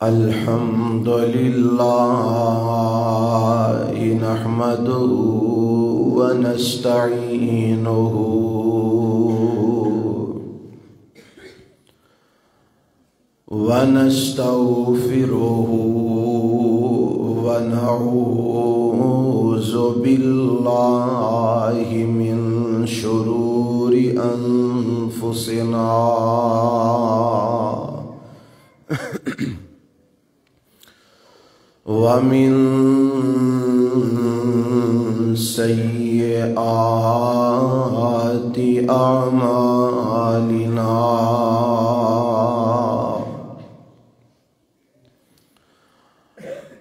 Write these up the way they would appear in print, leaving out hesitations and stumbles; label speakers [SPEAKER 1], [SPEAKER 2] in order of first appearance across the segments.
[SPEAKER 1] الحمد لله نحمده ونستعينه ونستغفره ونعوذ بالله من شرور أنفسنا ومن سيئات أعمالنا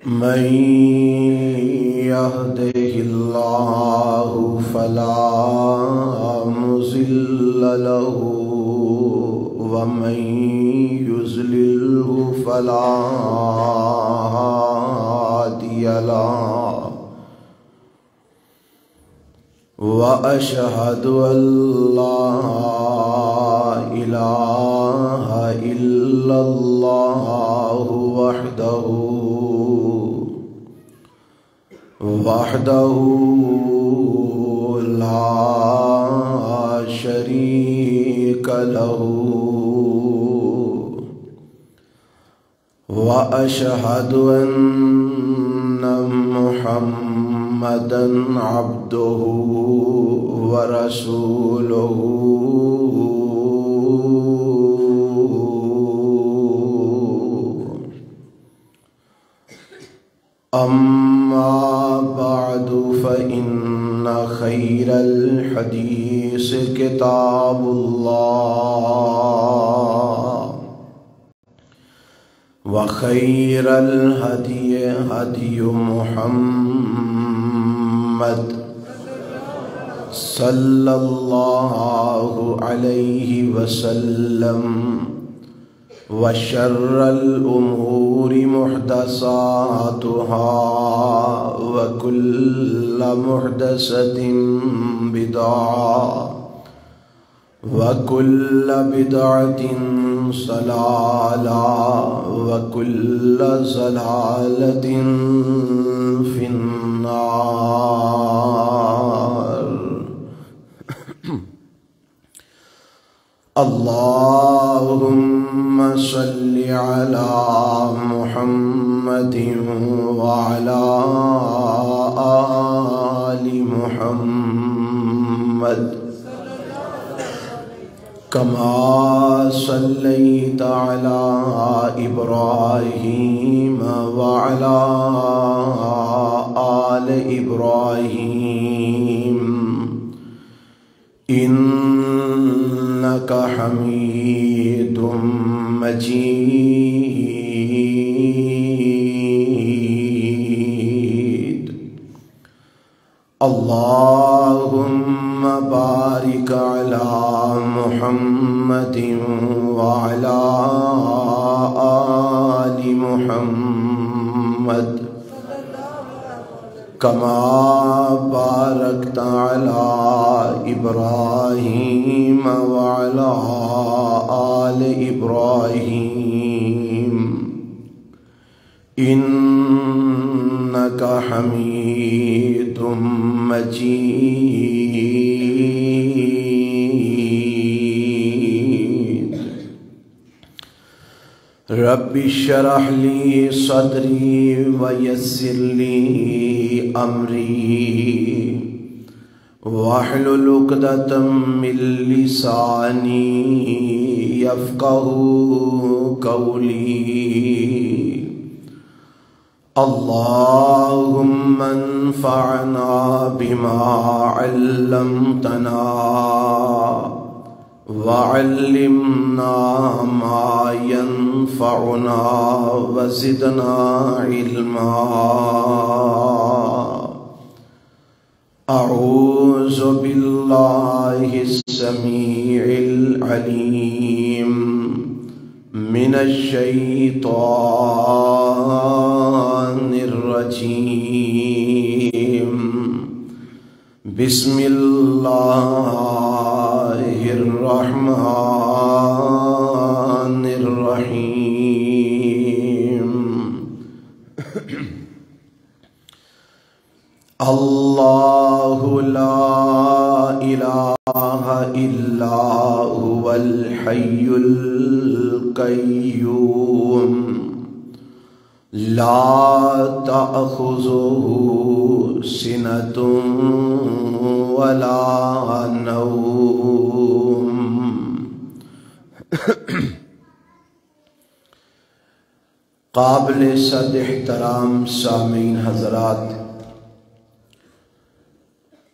[SPEAKER 1] من يهده الله فلا مضل له ومن يضلله فلا هادي له وأشهد أن لا إله إلا الله وحده لا شريك له وأشهد أن محمدًا عبده ورسوله أما بعد فإن خير الحديث كتاب الله وخير الهدي هدي محمد صلى الله عليه وسلم وشر الأمور محدثاتها وكل محدثة بدعة وكل بدعة ضلالة وكل ضلالة في النار. اللهم صل على محمد وعلى آل محمد كما صليت على إبراهيم وعلى آل إبراهيم إنك حميد مجيد. اللهم بارك على محمد وعلى آل محمد كما باركت على إبراهيم وعلى آل إبراهيم إنك حميد مجيد. رب اشرح لي صدري ويسر لي أمري واحلل عقدة من لساني يفقهوا قولي. اللهم انفعنا بما علمتنا وعلمنا ما ينفعنا وزدنا علما. أعوذ بالله السميع العليم من الشيطان الرجيم. بسم اللہ الرحمن الرحیم اللہ لا الہ الا هو الحی القیوم لا تأخذه سنة ولا نوم قابل صد احترام سامعین حضرات،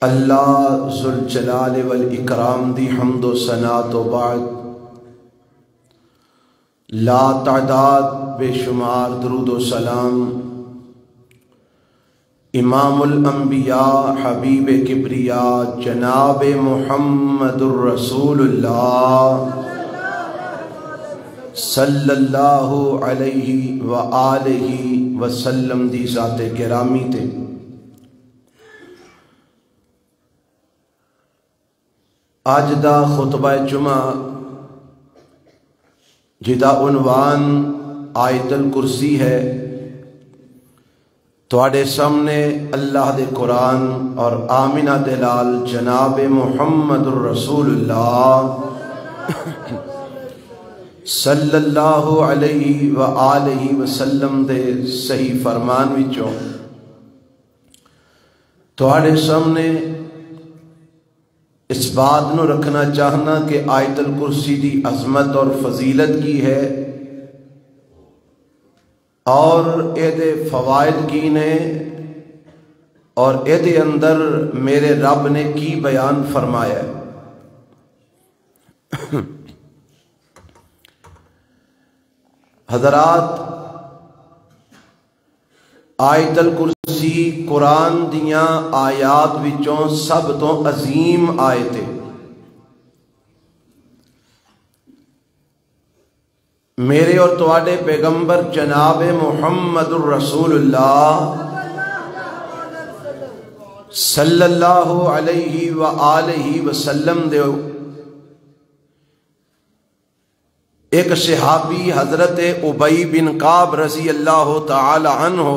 [SPEAKER 1] اللہ ذوالجلال والاکرام دی حمد و ثنا تو بعد لا تعداد بے شمار درود و سلام امام الانبیاء حبیب کبریا جناب محمد الرسول اللہ صلی اللہ علیہ وآلہ وسلم دی ذات گرامی تے۔ آج دا خطبہ جمعہ جدا عنوان آیت الکرسی ہے، تواڈے سامنے اللہ دے قرآن اور آمنہ دلال جناب محمد الرسول اللہ صلی اللہ علیہ وآلہ وسلم دے صحیح فرمان وچوں تواڈے سامنے اس بات نو رکھنا چاہنا کہ آیت الکرسی دی عظمت اور فضیلت کی ہے اور اے دے فوائد کی نے اور اے دے اندر میرے رب نے کی بیان فرمایا ہے۔ حضرات، آیت الکرسی قرآن دیاں آیات وچوں سب تو عظیم آیت ہے۔ میرے اور تواڈے پیغمبر جناب محمد الرسول اللہ صلی اللہ علیہ وآلہ وسلم دے ایک صحابی حضرت ابی بن کعب رضی اللہ تعالی عنہ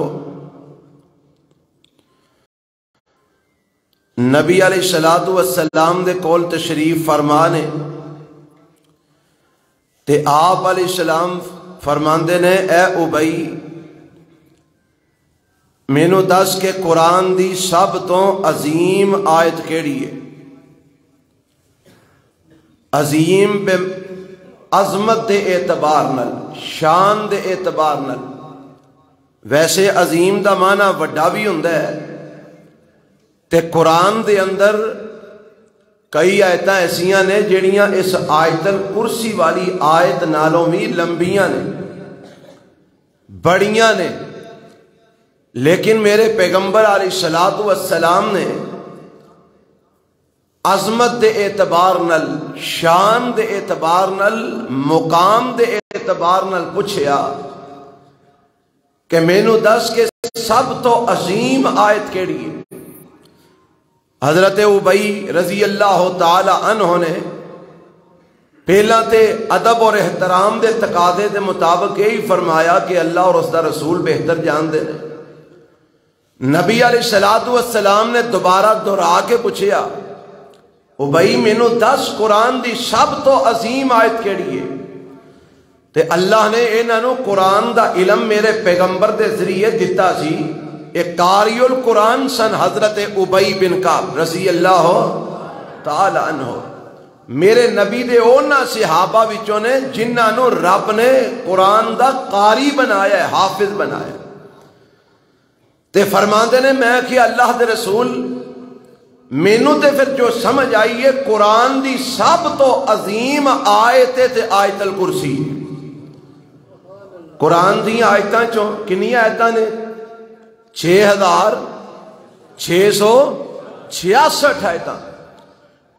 [SPEAKER 1] نبی علیہ السلام دے کول تشریف فرمانے تے آپ علیہ السلام فرماندے نے اے ابی مینوں دس کہ قرآن دی سب تو عظیم آیت کیڑی ہے؟ عظیم بے عظمت دے اعتبار نال، شان دے اعتبار نال۔ ویسے عظیم دا معنی وڈا بھی ہوندا ہے تے قرآن دے اندر کئی آیتاں ایسیاں نے جڑیاں اس آیت الکرسی والی آیت نالوں بھی لمبیاں نے، بڑیاں نے، لیکن میرے پیغمبر علیہ السلام نے عظمت دے اعتبار نال، شان دے اعتبار نال، مقام دے اعتبار نال پوچھیا کہ مینوں دس کہ سب تو عظیم آیت کیڑی ہے؟ حضرت ابی رضی اللہ تعالی عنہ نے پہلا تے ادب اور احترام دے تقاضے دے مطابق یہی فرمایا کہ اللہ اور اس دا رسول بہتر جاندے نے۔ نبی علیہ السلام نے دوبارہ دہرا کے پوچھیا ابی مینوں دس قرآن دی سب تو عظیم آیت کیڑی ہے؟ تے اللہ نے انہاں نو قرآن دا علم میرے پیغمبر دے ذریعے دتا سی۔ ایک قاری القرآن سن حضرت ابی بن کعب رضی اللہ تعالی عنہ، میرے نبی دے اونا صحابہ وچوں نے جنہاں نو رب نے قرآن دا قاری بنایا ہے، حافظ بنایا ہے۔ تے فرماندے نے میں کہ اللہ دے رسول مینوں تے پھر جو سمجھ آئی ہے قرآن دی سب تو عظیم آیت تے آیت الکرسی۔ قرآن دی آیتاں چوں کنی آیتاں نے؟ 6666 آیتاں۔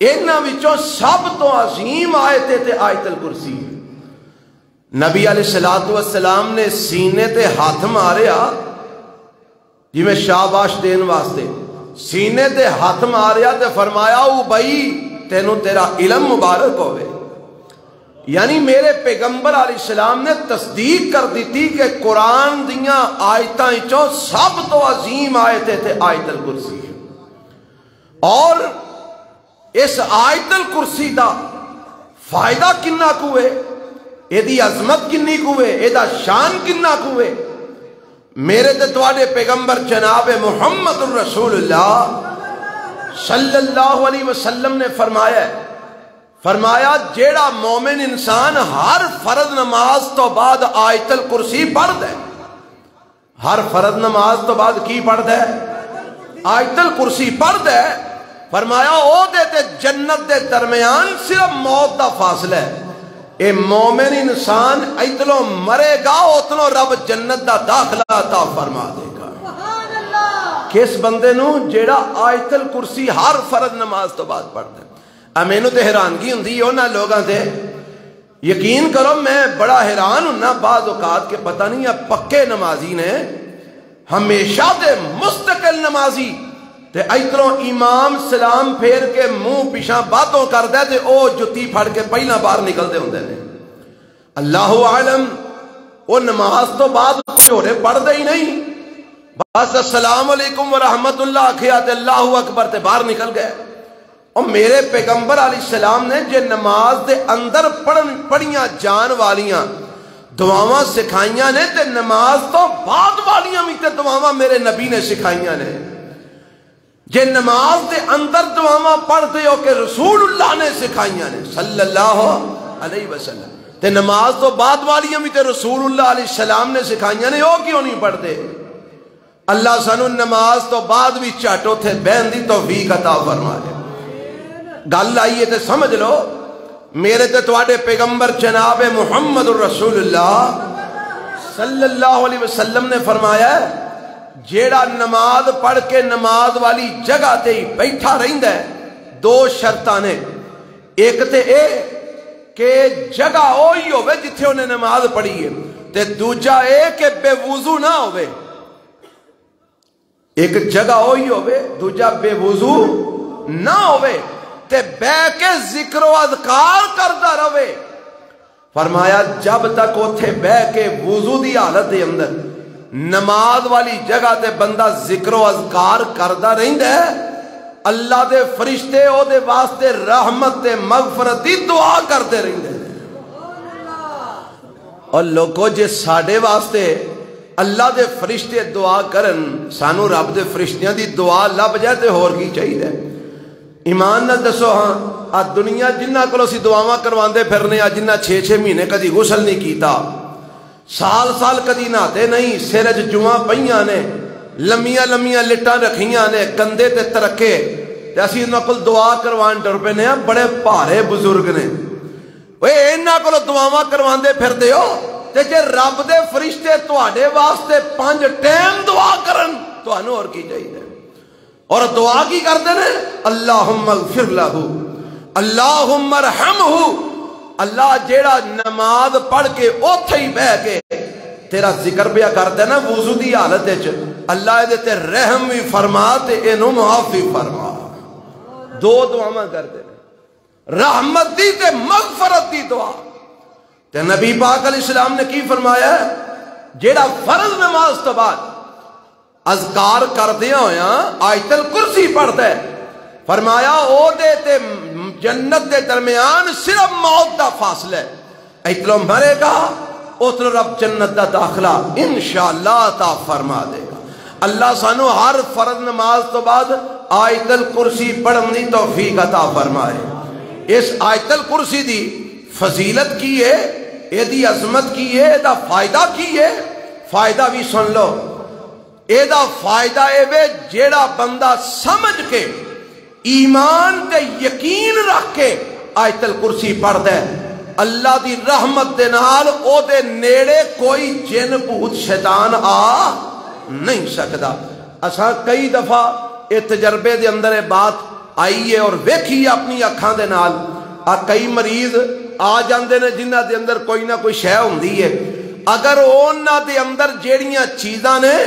[SPEAKER 1] انہاں وچوں سب تو عظیم آیت تے آیت الکرسی۔ نبی علیہ السلام نے سینے تے ہاتھ ماریا جی میں شاباش دین واسطے، سینے تے ہاتھ ماریا تے فرمایا ابئی تینوں تیرا علم مبارک ہوئے. یعنی میرے پیغمبر علیہ السلام نے تصدیق کر دیتی کہ قرآن دیاں آیتاں چوں سب تو عظیم آیتیں تے آیت الکرسی. اور اس آیت الکرسی دا فائدہ کننا کوئے، ایدی عظمت کنی کوئے، ایدہ شان کننا کوئے. میرے تے تواڈے پیغمبر جناب محمد الرسول اللہ صلی اللہ علیہ وسلم نے فرمایا جیڑا مومن انسان ہر فرض نماز تو بعد آیت الکرسی پڑھ دے، ہر فرض نماز تو بعد کی پڑھ دے؟ آیت الکرسی پڑھ دے. فرمایا او دے تے جنت دے درمیان صرف موت دا فاصلہ ہے. اے مومن انسان اتنو مرے گا اتنو رب جنت دا داخلہ عطا فرما دے گا. کس بندے نو جیڑا آیت الکرسی ہر فرض نماز تو بعد پڑھ دے. مینوں تے حیرانگی ہوندی انہاں لوگاں تے، یقین کرو میں بڑا حیران ہوں نا بعض اوقات کے پتہ نہیں اب پکے نمازی نے ہمیشہ تے مستقل نمازی تے اتروں امام سلام پھیر کے منہ پیچھے باتوں کر دے تے او جتی پھڑ کے پہلا باہر نکل دے ہوندے نے. اللہ عالم وہ نماز تو بعد کوئی اور پڑھ دے ہی نہیں، بس السلام علیکم ورحمت اللہ آکھیا تے اللہ اکبر تے باہر نکل گئے. اور میرے پیغمبر علیہ السلام نے جے نماز دے اندر پڑھیاں جان والیاں دعاواں سکھائیاں نے تے نماز تو بعد والیاں بھی تے دعاواں میرے نبی نے سکھائیاں نے. جے نماز دے اندر دعاواں پڑھتے ہو کہ رسول اللہ نے سکھائیاں نے صلی اللہ علیہ وسلم، تے نماز تو بعد والیاں بھی تے رسول اللہ علیہ السلام نے سکھائیاں نے، وہ کیوں نہیں پڑھتے؟ اللہ سانو نماز تو بعد بھی چاٹو تھے بہن دی توفیق عطا فرما دے. گل آئیے تے سمجھ لو میرے تے تواڈے پیغمبر جناب محمد الرسول اللہ صلی اللہ علیہ وسلم نے فرمایا ہے جیڑا نماز پڑھ کے نماز والی جگہ تے ہی بیٹھا رہندا ہے، دو شرطاں نے. ایک تے اے کہ جگہ اوہی ہوے جتھے انہیں نماز پڑھی ہے، تے دوجا اے کہ بے وضو نہ ہوے. ایک جگہ اوہی ہوے، دوجا بے وضو نہ ہوے تے بے کے ذکر و اذکار کرتا رہے. فرمایا جب تک اتھے بے کے وضو دی حالت دے اندر نماز والی جگہ تے بندہ ذکر و اذکار کرتا رہندا ہے، اللہ دے فرشتے او دے واسطے رحمت تے مغفرت دی دعا کرتے رہندے. اور لوگوں جے ساڈے واسطے اللہ دے فرشتے دعا کرن، سانو رب دے فرشتیاں دی دعا لب جائے تے ہور کی چاہیے؟ ایمان نہ دسو ہاں آ دنیا جنہ کو اسی دعاواں کرواندے پھرنے آ جنہ 6 مہینے کدی غسل نہیں کیتا، سال کدی نہاتے نہیں، سر وچ جواں پئیاں نے، لمیاں لمیاں لٹاں رکھیاں نے، کندھے تے ترکے، تے اسی انہاں کول دعا کروان ڈر پینے ہاں، بڑے بھارے بزرگ نے. اوے انہاں کول دعاواں کرواندے پھردے ہو تے جے رب دے فرشتے تواڈے واسطے 5 ٹائم دعا کرن تانوں اور کی چاہیے؟ اور دعا کی کرتے ہیں اللہم اغفر لہو اللہم ارحمہ. اللہ جیڑا نماز پڑھ کے اوتھے ہی بہ کے تیرا ذکر پیا کرتے ہیں نا وضو دی حالت وچ، اللہ دے تے رحم بھی فرما تے اینو معاف بھی فرما. دو دعاواں کرتے ہیں، رحمت دی تے مغفرت دی دعا. تے نبی پاک علیہ السلام نے کی فرمایا ہے جیڑا فرض نماز تو بعد اذکار کردیا ہویا آیت الکرسی پڑھتا ہے، فرمایا او دے تے جنت دے درمیان صرف موت دا فاصلہ ہے، اتلو مرے گا اتلو رب جنت دا داخلہ انشاءاللہ عطا فرما دے گا. اللہ سانو ہر فرض نماز تو بعد آیت الکرسی پڑھن دی توفیق عطا فرمائے. اس آیت الکرسی دی فضیلت کی ہے، اے دی عظمت کی ہے، اے دا فائدہ کی ہے. فائدہ بھی سن لو، اے دا فائدہ اے وے جیڑا بندہ سمجھ کے ایمان تے یقین رکھ کے آیت الکرسی پڑھ دے، اللہ دی رحمت دے نال او دے نیڑے کوئی جن بھوت شیطان آ نہیں سکدا. اساں کئی دفعہ اے تجربے دے اندر اے بات آئی ہے اور ویکھی ہے اپنی اکھاں دے نال. کئی مریض آ جاندے نے جنہاں دے اندر کوئی نہ کوئی شے ہوندی ہے، اگر انہاں دے اندر جیڑیاں چیزاں نے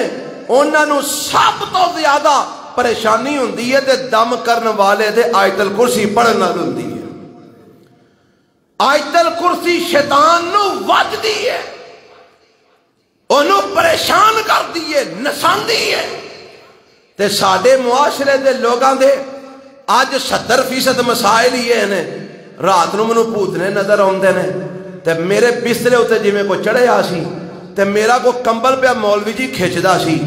[SPEAKER 1] انہاں نو سب تو زیادہ پریشانی ہوندی ہے تے دم کرن والے دے آیت الکرسی پڑھن نال ہوندی ہے. آیت الکرسی شیطان نو وجدی ہے، انہوں پریشان کر دیئے، نساندی ہے. تے ساڑے معاشرے دے لوگاں دے آج 70% مسائل ہی ہیں. رات نو منو پوتنے نظر آندے نے تے میرے بسترے ہوتے جی میں کو چڑھے آسی تے میرا کو کمبل پہ مولوی جی کھچدا سی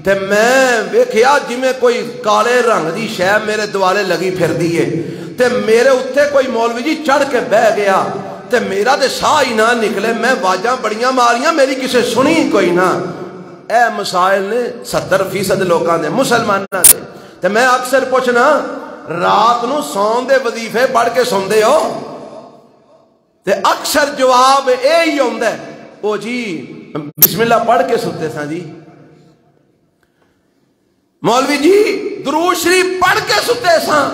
[SPEAKER 1] تے میں ویکھیا جی میں کوئی کالے رنگ دی شے میرے دوالے لگی پھر دیئے تے میرے اتھے کوئی مولوی جی چڑھ کے بہ گیا تے میرا تے ساہ ہی نہ نکلے. میں واجاں بڑیاں ماریاں میری کسے سنی کوئی نہ. اے مسائل نے 70% لوگاں دے مسلماناں دے. تے میں اکثر پوچھنا رات نو سون دے وظیفے پڑھ کے سون دے ہو تے اکثر جواب اے ہی ہوندا ہے او جی بسم اللہ پڑھ کے سوتے ساں جی. مولوی جی درود شریف پڑھ کے سوتے ساں.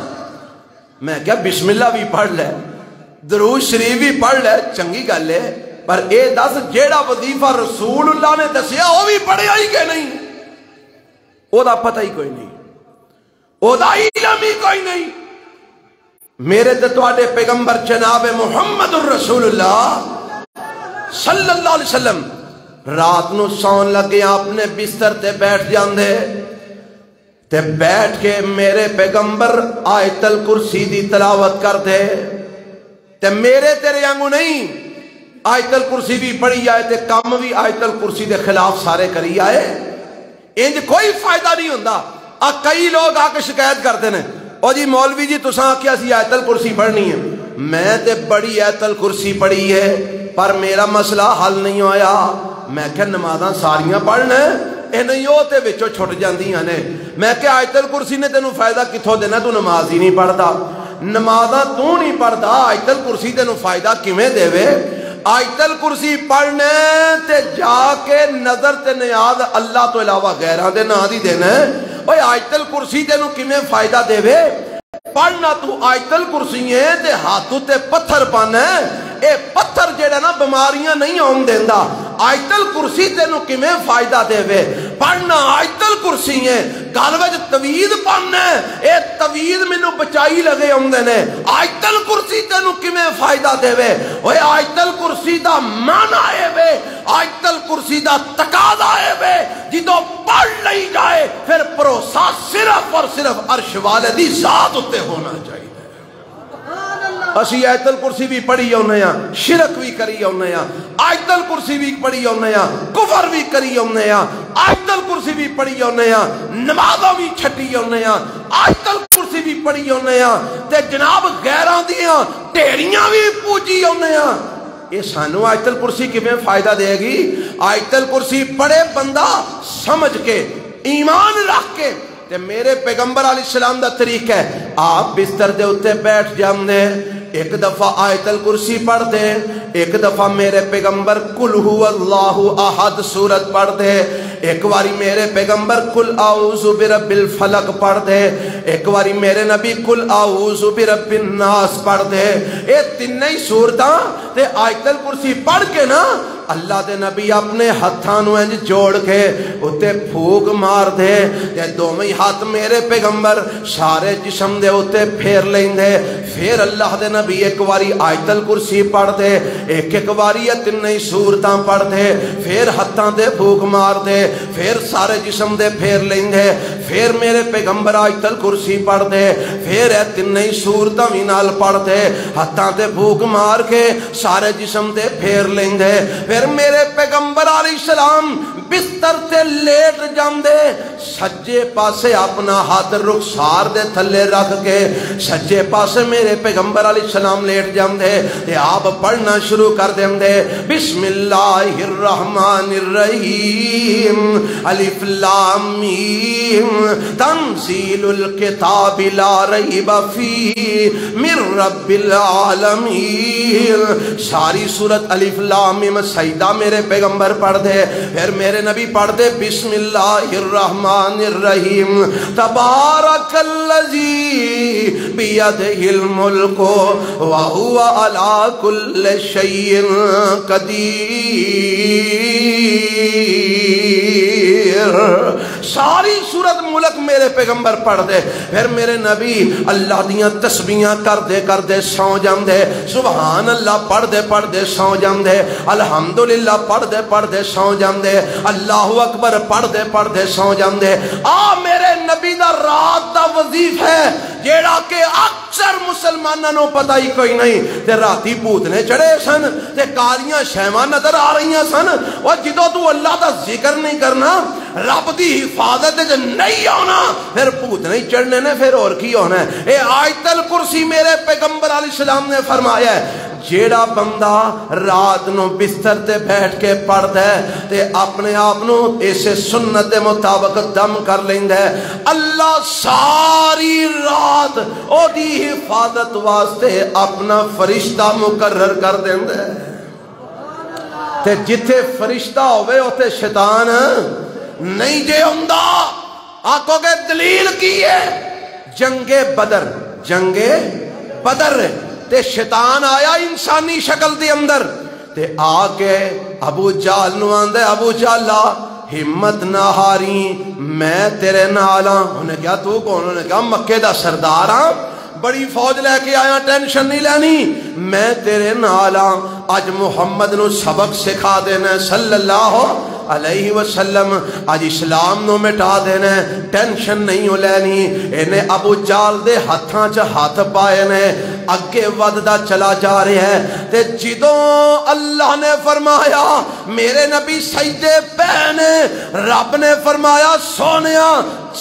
[SPEAKER 1] میں کیا بسم اللہ بھی پڑھ لے درود شریف بھی پڑھ لے چنگی گل ہے پر اے دس جیڑا وظیفہ رسول اللہ نے دسیا وہ بھی پڑھیا ہی کہ نہیں؟ او دا پتہ ہی کوئی نہیں، او دا علم ہی کوئی نہیں. میرے تے تواڈے پیغمبر جناب محمد الرسول اللہ صلی اللہ علیہ وسلم رات نو سون لگے اپنے بستر تے بیٹھ جاندے تے بیٹھ کے میرے پیغمبر آیت الکرسی دی تلاوت کر دے تے میرے تیرے آنگو نہیں. آیت الکرسی بھی پڑھی آئے تے کام بھی آیت الکرسی دے خلاف سارے کری آئے. انج کوئی فائدہ نہیں ہوندہ. کئی لوگ آ کے شکایت کرتے ہیں او جی مولوی جی تساں آکھیا سی آیت الکرسی پڑھنی ہے. میں تے بڑی آیت الکرسی پڑھی ہے پر میرا مسئلہ حل نہیں ہویا. میں کہ نمازاں ساریاں پڑھنا اے نہیں ہوتے وچوں چھٹ جاندیاں نے. میں کہ آیت الکرسی نے تینوں فائدہ کتھوں دینا؟ تو نماز ہی نہیں پڑھدا. نمازاں تو نہیں پڑھدا آیت الکرسی تینوں فائدہ کیویں دے وے؟ آیت الکرسی پڑھنے تے جا کے نظر تے نیاز اللہ تو علاوہ غیران دے نا دی دینا. اوہ آیت الکرسی تینوں کیویں فائدہ دے وے؟ پڑھنا تو آیت الکرسی ہے تے ہاتھوں تے پتھر پانا ہے. اے پتھر جیڑا نا بیماریاں نہیں آن دیندا. آیت الکرسی تینوں کیویں فائدہ دے وے؟ پڑھنا آیت الکرسی ہے. گل وچ توید پانا ہے اے توید مینوں بچائی لگے آندے نے. آیت الکرسی تینوں کیویں فائدہ دے وے؟ اوے آیت الکرسی دا معنی اے وے، آیت الکرسی دا تقاضا اے وے جدوں پڑھ لئی جائے پھر بھروسہ صرف اور صرف عرش والے دی ذات اتے ہونا چاہیے. اسی آیت الکرسی بھی پڑھی ہونے ہیں، شرک بھی کری ہونے ہیں، آیت الکرسی بھی پڑھی ہونے ہیں، کفر بھی کری ہونے ہیں، آیت الکرسی بھی پڑھی ہونے ہیں، نمازوں بھی چھٹی ہونے ہیں، آیت الکرسی بھی پڑھی ہونے ہیں تے جناب غیران دیاں ٹیڑیاں بھی پوجی ہونے ہیں. یہ سانو آیت الکرسی کیویں فائدہ دے گی؟ آیت الکرسی پڑھے بندہ سمجھ کے ایمان رکھ کے. تے میرے پیغمبر علیہ السلام دا طریقہ ہے آپ بستر دے اتے بیٹھ جاندے ایک دفعہ آیت الکرسی پڑھ دے، ایک دفعہ میرے پیغمبر قل هو اللہ احد سورت پڑھ دے، ایک واری میرے پیغمبر قل اعوذ برب الفلق پڑھ دے، ایک واری میرے نبی قل اعوذ برب الناس پڑھ دے. اے تینوں سورتاں تے آیت الکرسی پڑھ کے نا اللہ دے نبی اپنے ہتھانوں انج جوڑ کے اتے پھوک مار دے تے دوویں ہاتھ میرے پیغمبر سارے جسم دے اتے پھیر لیندے. پھر اللہ دے نبی ایک واری آیت الکرسی پڑھ دے، ایک ایک واری تینوں سورتاں پڑھ دے، پھر ہتھاں دے پھوک مار دے، پھر سارے جسم دے پھیر لیندے. پھر میرے پیغمبر آیت الکرسی پڑھ دے، پھر تینوں سورتاں وی نال پڑھ دے، ہتھاں تے پھوک مار کے سارے جسم دے پھیر لیندے. پھر میرے پیغمبر علیہ السلام بستر تے لیٹ جاندے، سجے پاسے اپنا ہاتھ رخسار دے تھلے رکھ کے سجے پاسے میرے پیغمبر علیہ السلام لیٹ جاندے تے آپ پڑھنا شروع کر دیندے بسم اللہ الرحمن الرحیم الف لام میم تنزیل الکتاب لا ریب فیہ من رب العالمین. ساری سورت الف لام میم سجدہ میرے پیغمبر پڑھ دے. پھر میرے نبی پڑھ دے بسم اللہ الرحمن الرحیم تبارک الذی بیدہ الملک وہو علی کل شیء قدیر ساری سورت ملک میرے پیغمبر پڑھ دے. پھر میرے نبی اللہ دیاں تسبیحاں کر دے سو جاندے, سبحان اللہ پڑھ دے سو جاندے, الحمدللہ پڑھ دے سو جاندے, اللہ اکبر پڑھ دے سو جاندے. میرے نبی دا رات دا وظیفہ ہے جیڑا کہ اکثر مسلمانوں نو پتہ ہی کوئی نہیں. تے راتی بھوتنے چڑھے سن تے کالیاں شیواں نظر آ رہی سن. اور جدوں تو اللہ دا ذکر نہیں کرنا, رب دی حفاظت نہیں ہونا, پھر بھوت نہیں چڑھنے نے, پھر اور کی ہونا ہے. اے آیت الکرسی میرے پیغمبر علیہ السلام نے فرمایا ہے جیڑا بندہ رات نو بستر تے بیٹھ کے پڑھدا ہے تے اپنے آپ نو اسے سنت دے مطابق دم کر لیندا ہے, اللہ ساری رات او دی حفاظت واسطے اپنا فرشتہ مقرر کر دیندا ہے. تے جتھے فرشتہ ہوئے اوتے شیطان نہیں جے ہوندا. آکھو گے دلیل کی ہے؟ جنگ بدر تے شیطان آیا انسانی شکل دے اندر تے آ کے ابو جہل نو آندا ابو جہلا ہمت نہ ہاری, میں تیرے نال ہاں. انہیں کہا تو کون؟ انہیں کہا مکے دا سردار ہاں, بڑی فوج لے کے آیا, ٹینشن نہیں لینی, میں تیرے نال ہاں. اج محمد نو سبق سکھا دینا صلی اللہ علیہ وسلم, اج اسلام نو مٹا دینا, ٹینشن نہیں ہو لینی. انہیں ابو جہل دے ہتھاں چ ہاتھ پائے نے, اگے وددا چلا جا رہا ہے. تے جدوں اللہ نے فرمایا میرے نبی سجدے پے نے, رب نے فرمایا سونیا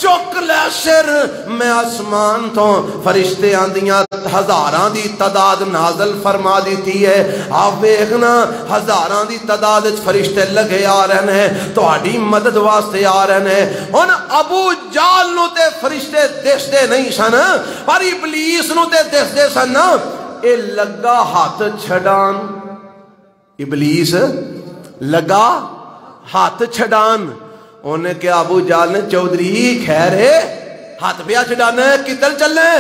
[SPEAKER 1] چک لے سر, میں آسمان تو فرشتے آندیاں ہزاراں دی تعداد نازل فرما دیتی ہے. آپ ویکھنا ہزاراں دی تعداد فرشتے لگے آ رہے ہیں تہاڈی مدد واسطے آ رہے ہیں. ہن ابو جہل نو تے فرشتے دسدے نہیں سن, پر ابلیس نو تے دسدے سن. اے لگا ہاتھ چھڈان, ابلیس لگا ہاتھ چھڈان. انہیں کہا ابو جہل نے چودھری خیر ہے ہاتھ پیا چھڈانا ہے, کدھر چلے؟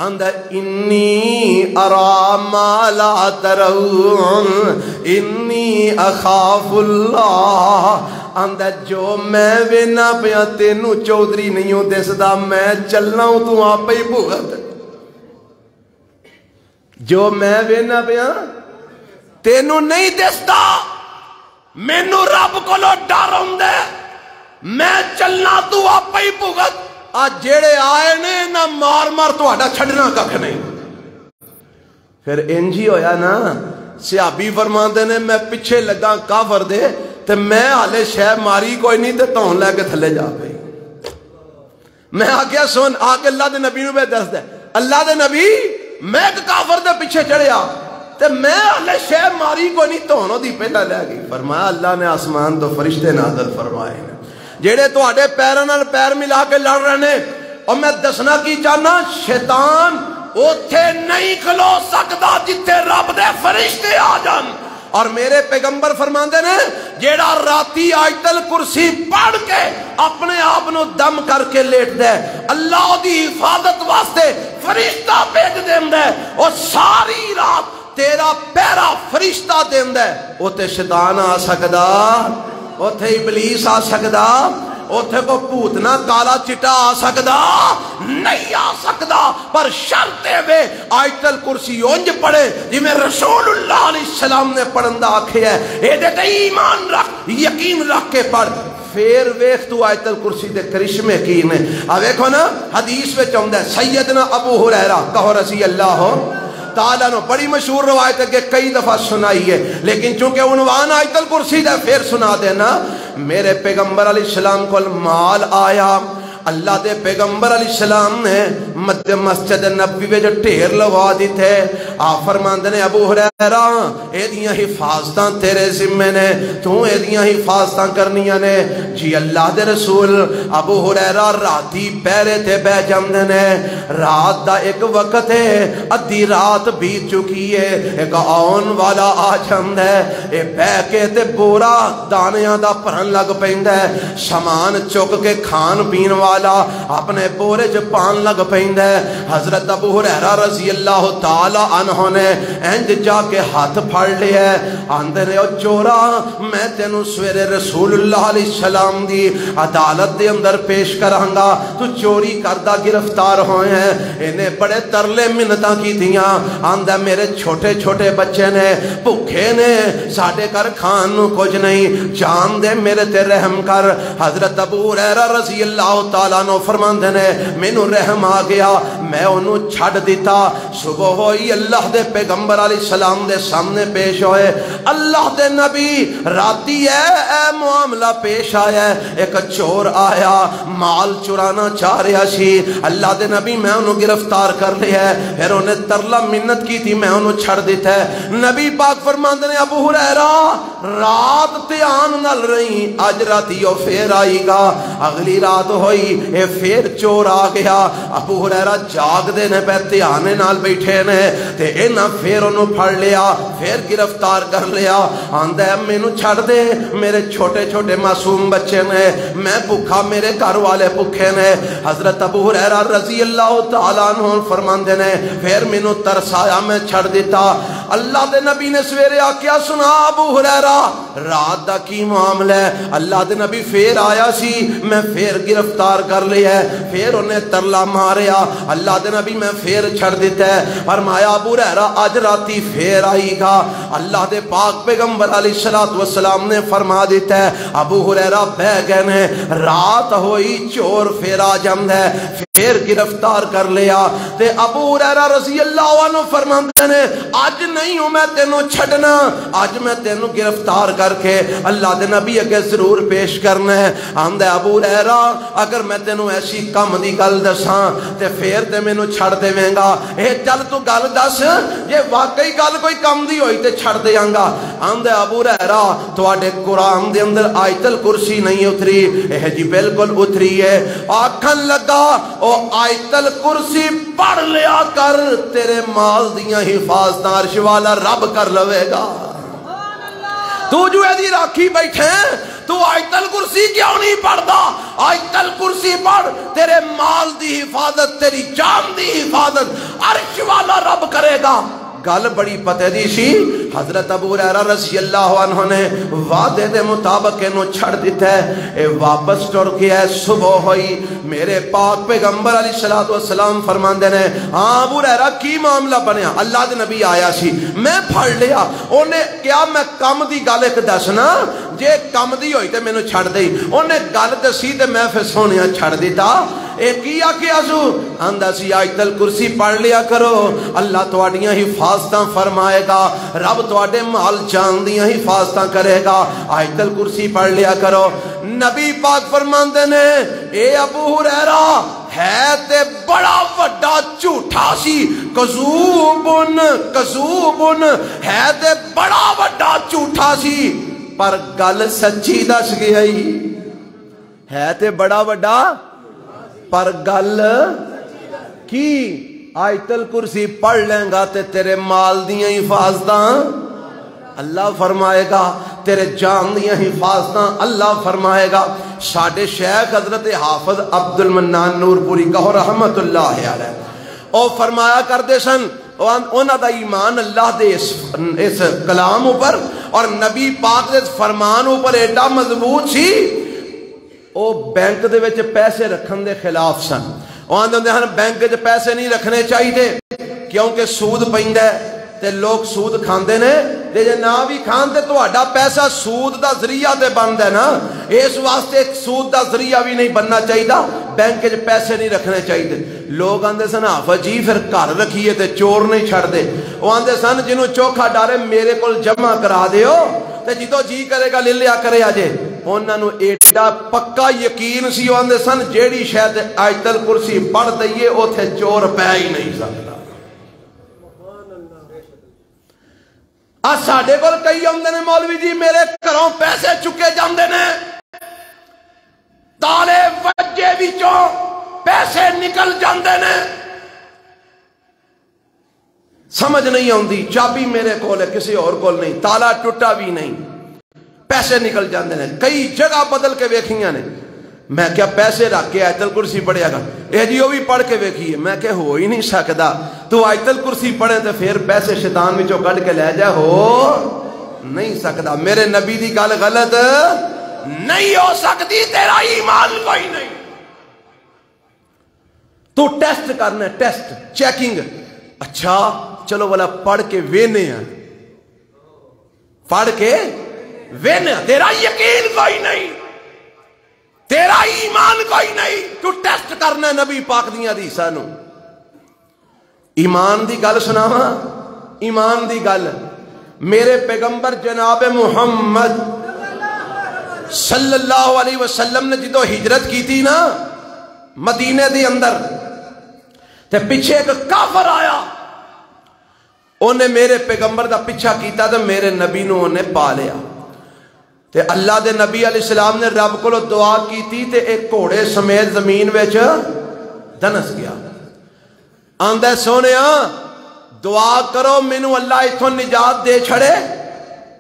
[SPEAKER 1] اندر انی ارا ما لا ترون انی اخاف اللہ. اندر جو میں وینا پیا تینو چودھری نہیں ہوں دسدا, میں چلنا ہوں تو آپ ہی بھگت. جو میں وینا پیا تینو نہیں دسدا, مینو رب کو ڈر ہوندا, میں چلنا تو آپ ہی بھگت. آج جیڑے آئے نے نہ مار مار تو آڈا چھڑنا ککھ نہیں. پھر انجی ہویا نا, صحابی فرماندے نے میں پیچھے لگا کافر دے تے میں حالے شہ ماری کوئی نہیں تے تون لے کے تھلے جا گئی. میں آگیا سن آگے اللہ دے نبی نو بے دس دے, اللہ دے نبی میں ایک کافر دے پیچھے چڑھیا تے میں حالے شہ ماری کوئی نہیں تونوں دی پہلا لے گئی. فرمایا اللہ نے آسمان تو فرشتے نازل فرمائے ہیں جیڑے تو آڑے پیروں نال پیر ملا کے لڑ رہے ہیں. اور میں دسنا کی چاہنا شیطان اوتھے نہیں کھلو سکتا جتھے رب دے فرشتے آ جان. اور میرے پیغمبر فرماندے نے جیڑا راتی آیت الکرسی پڑھ کے اپنے آپ نو دم کر کے لیٹ دے, اللہ دی حفاظت واسطے فرشتہ بھیج دیندا ہے. اور ساری رات تیرا پیرا فرشتہ دیندا ہے. اوتے شیطان آ سکدا, اوتھے ابلیس آ سکدا, اوتھے کو پوتنا کالا چٹا آ سکدا نہیں آ سکدا. پر شرط وے آیت الکرسی اونج پڑھے جی میں رسول اللہ علیہ السلام نے پڑھندا آکھے ہے, اے دے تے ایمان رکھ, یقین رکھ کے پڑھ. پھر ویکھ تو آیت الکرسی دے کرشمے کی نے. آ ویکھو نا حدیث وچ آندا ہے سیدنا ابو ہریرہ کہو رضی اللہ تعالیٰ نو, بڑی مشہور روایت ہے کہ کئی دفعہ سنائی ہے, لیکن چونکہ عنوان آیت الکرسی دا پھر سنا دینا. میرے پیغمبر علیہ السلام کو مال آیا, اللہ دے پیغمبر علیہ السلام نے مسجد نبوی میں جو ٹھیر لگا دی تھے. آپ فرماندے نے ابو ہریرہ اے دیاں حفاظتاں تیرے ذمے نے, تو اے دیاں حفاظتاں کرنیاں نے. جی اللہ دے رسول. ابو ہریرہ راتی پیرے تے بہ جاندے نے, رات دا ایک وقت ہے, ادھی رات بیت چکی ہے, ایک آن والا آ جاندا ہے, اے بہ کے تے بورا دانیاں دا بھرن لگ پیندا ہے, سامان چک کے کھان پین والا اپنے بورے چ پان لگ پیندا ہے. حضرت ابو ہریرہ رضی اللہ تعالی عنہ عنہ نے انج جا کے ہاتھ پھڑ لیا آندے نے او چورا میں تینوں سویرے رسول اللہ علیہ السلام دی عدالت دے اندر پیش کراں گا تو چوری کردہ گرفتار ہوئے ہیں انہیں بڑے ترلے منتاں کی دیاں آندہ میرے چھوٹے چھوٹے بچے نے بھوکے نے ساڑھے کر کھان نو کچھ نہیں جان دے میرے تے رحم کر حضرت ابو ہریرہ رضی اللہ تعالیٰ نو فرماندے نے مینوں رحم آ گیا میں انہوں چھڑ دیتا صبح ہوئی اللہ دے پیغمبر علیہ السلام دے سامنے پیش ہوئے اللہ دے نبی راتی اے معاملہ پیش آیا ایک چور آیا مال چرانا چاہ رہا سی اللہ دے نبی میں انہوں گرفتار کر لیا ہے پھر انہیں ترلا منت کی تھی میں انہوں چھڑ دیتا ہے نبی پاک فرماندے نے ابو ہریرہ رات تیان نل رہی آج راتیو پھر آئی گا اگلی رات ہوئی اے پھر چور آ گیا ابو ہریرہ جاگ دے نے پہ تیانے نال بیٹھے نے تے اینا پھر انہوں پھڑ لیا پھر گرفتار کر لیا آندہ ہے میں انہوں چھڑ دے میرے چھوٹے چھوٹے معصوم بچے نے میں بھوکا میرے گھر والے بھوکے نے حضرت ابو ہریرہ رضی اللہ تعالیٰ عنہ فرماندے نے پھر میں انہوں ترس آیا میں چھڑ دیتا اللہ دے نبی نے سویرے آکیا سنا ابو ہریرہ رات دا کی معاملہ ہے اللہ دے نبی پھر آیا سی میں پھر گرفتار کر لیا ہے پھر انہیں ترلا ماریا اللہ دے نبی میں پھر چھڑ دیتا ہے فرمایا ابو ہریرہ آج راتی پھر آئی گا اللہ دے پاک پیغمبر علیہ السلام نے فرما دیتا ہے ابو ہریرہ بہ گئے نے رات ہوئی چور پھر آ جمد ہے پھر گرفتار کر لیا تے ابو ہریرہ رضی اللہ عنہ فرماندے نے آج نہیں ہوں میں تینوں چھڑنا آج میں تینوں گرفتار کر کے اللہ دے نبی اگے ضرور پیش کرنا ہے آمدے ابو ہریرہ اگر میں تینوں ایسی کم دی گل دساں تے پھر تے میں نو چھڑ دے وینگا اے چل تو گل دس یہ واقعی گل کوئی کم دی ہوئی تے چھڑ دے آنگا آمدے ابو ہریرہ تو آڈے قرآن دے اندر آیت الکرسی نہیں اتری اے جی بالکل اتری ہے آکھن لگا او آیت الکرسی پڑھ لیا کر تیرے مال دیاں حفاظت عرش والا رب کر لوے گا تو جو ایدی راکھی بیٹھے تو آیت الکرسی کیوں نہیں پڑھتا آیت الکرسی پڑھ تیرے مال دی حفاظت تیری جان دی حفاظت عرش والا رب کرے گا گل بڑی پتے دی سی حضرت ابو ہریرہ رضی اللہ عنہ نے وعدے دے مطابق انہوں چھڑ دیتا ہے اے واپس ٹر گیا ہے صبح ہوئی میرے پاک پیغمبر علیہ السلام فرماندے نے ہاں ابو ہریرہ کی معاملہ بنیا اللہ دے نبی آیا سی میں پھڑ لیا انہیں کیا میں کم دی گل ایک دسنا جے کم دی ہوئی تے میں نے چھڑ دی انہیں گل دسی تے میں پھر سونیا چھڑ دیتا اے کیا کیا سو اندہ سی آیت الکرسی پڑھ لیا کرو اللہ تواڈیاں حفاظتاں فرمائے گا رب تواڈے مال جان دیاں حفاظتاں کرے گا آیت الکرسی پڑھ لیا کرو نبی پاک فرماندے نے اے ابو ہریرہ ہے تے بڑا وڈا جھوٹا سی کذوبن ہے تے بڑا وڈا جھوٹا سی پر گل سچی دس گئی ہے تے بڑا وڈا پر گل کی آیت الکرسی پڑھ لیں گا تے تیرے مال دیاں حفاظتاں اللہ فرمائے گا تیرے جان دیاں حفاظتاں اللہ فرمائے گا ساڈے شیخ حضرت حافظ عبد المنان نور پوری کہو رحمت اللہ علیہ او فرمایا کردے سن انہاں دا ایمان اللہ دے اس کلام اوپر اور نبی پاک دے فرمان اوپر ایڈا مضبوط سی او بینک دے وچ پیسے رکھن دے خلاف سن او آندے ہن بینک وچ پیسے نہیں رکھنے چاہیے کیونکہ سود پیندا ہے تے لوگ سود کھاندے نے تے جے نہ بھی کھان تے تہاڈا پیسہ سود دا ذریعہ تے بندا ہے نا اس واسطے سود دا ذریعہ بھی نہیں بننا چاہیے بینک وچ پیسے نہیں رکھنے چاہیے لوگ آندے سن حافظ جی پھر گھر رکھیے تے چور نہیں چھڑ دے او آندے سن جنوں چوکھا ڈارے میرے کول جمع کرا دیو تے جدو جی کرے گا لے لیا کرے آجے انہاں نو ایڈا پکا یقین سی آندے سن جیڑی شاید آیت الکرسی پڑھ دئیے اوتھے چور پہ ہی نہیں سکتا ساڈے کول کئی آندے نے مولوی جی میرے گھروں پیسے چکے جاندے نے تالے وجے وچوں پیسے نکل جاندے نے سمجھ نہیں آندی چابی میرے کول ہے کسی اور کول نہیں تالا ٹوٹا بھی نہیں پیسے نکل جاندے نے کئی جگہ بدل کے ویکھیاں نے میں کیا پیسے رکھ کے آیت الکرسی پڑھیا گا؟ اے جی وہ بھی پڑھ کے ویکھیے۔ میں کہ ہو ہی نہیں سکتا، تو آیت الکرسی پڑھے تو پھر پیسے شیطان وچوں کڈ کے لے جا، ہو نہیں سکتا۔ میرے نبی دی گل غلط نہیں ہو سکتی، تیرا ایمان کوئی نہیں۔ تو ٹیسٹ کرنا ہے، ٹیسٹ چیکنگ۔ اچھا چلو والا پڑھ کے وینے ہیں، پڑھ کے وینے، تیرا یقین کوئی نہیں، تیرا ایمان کوئی نہیں، تو ٹیسٹ کرنا ہے نبی پاک دیاں حدیثاں نو۔ ایمان دی گل سناواں، ایمان دی گل، میرے پیغمبر جناب محمد صلی اللہ علیہ وسلم نے جدو ہجرت کی تھی نا مدینے دی اندر، تے پیچھے ایک کافر آیا، انہیں میرے پیغمبر دا پیچھا کیتا تے میرے نبی نو انہیں پا لیا، تے اللہ دے نبی علیہ السلام نے رب کو دعا کی تھی تے ایک گھوڑے سمیت زمین وچ دنس گیا۔ آندے سونیا دعا کرو مینو اللہ اتھوں نجات دے چھڑے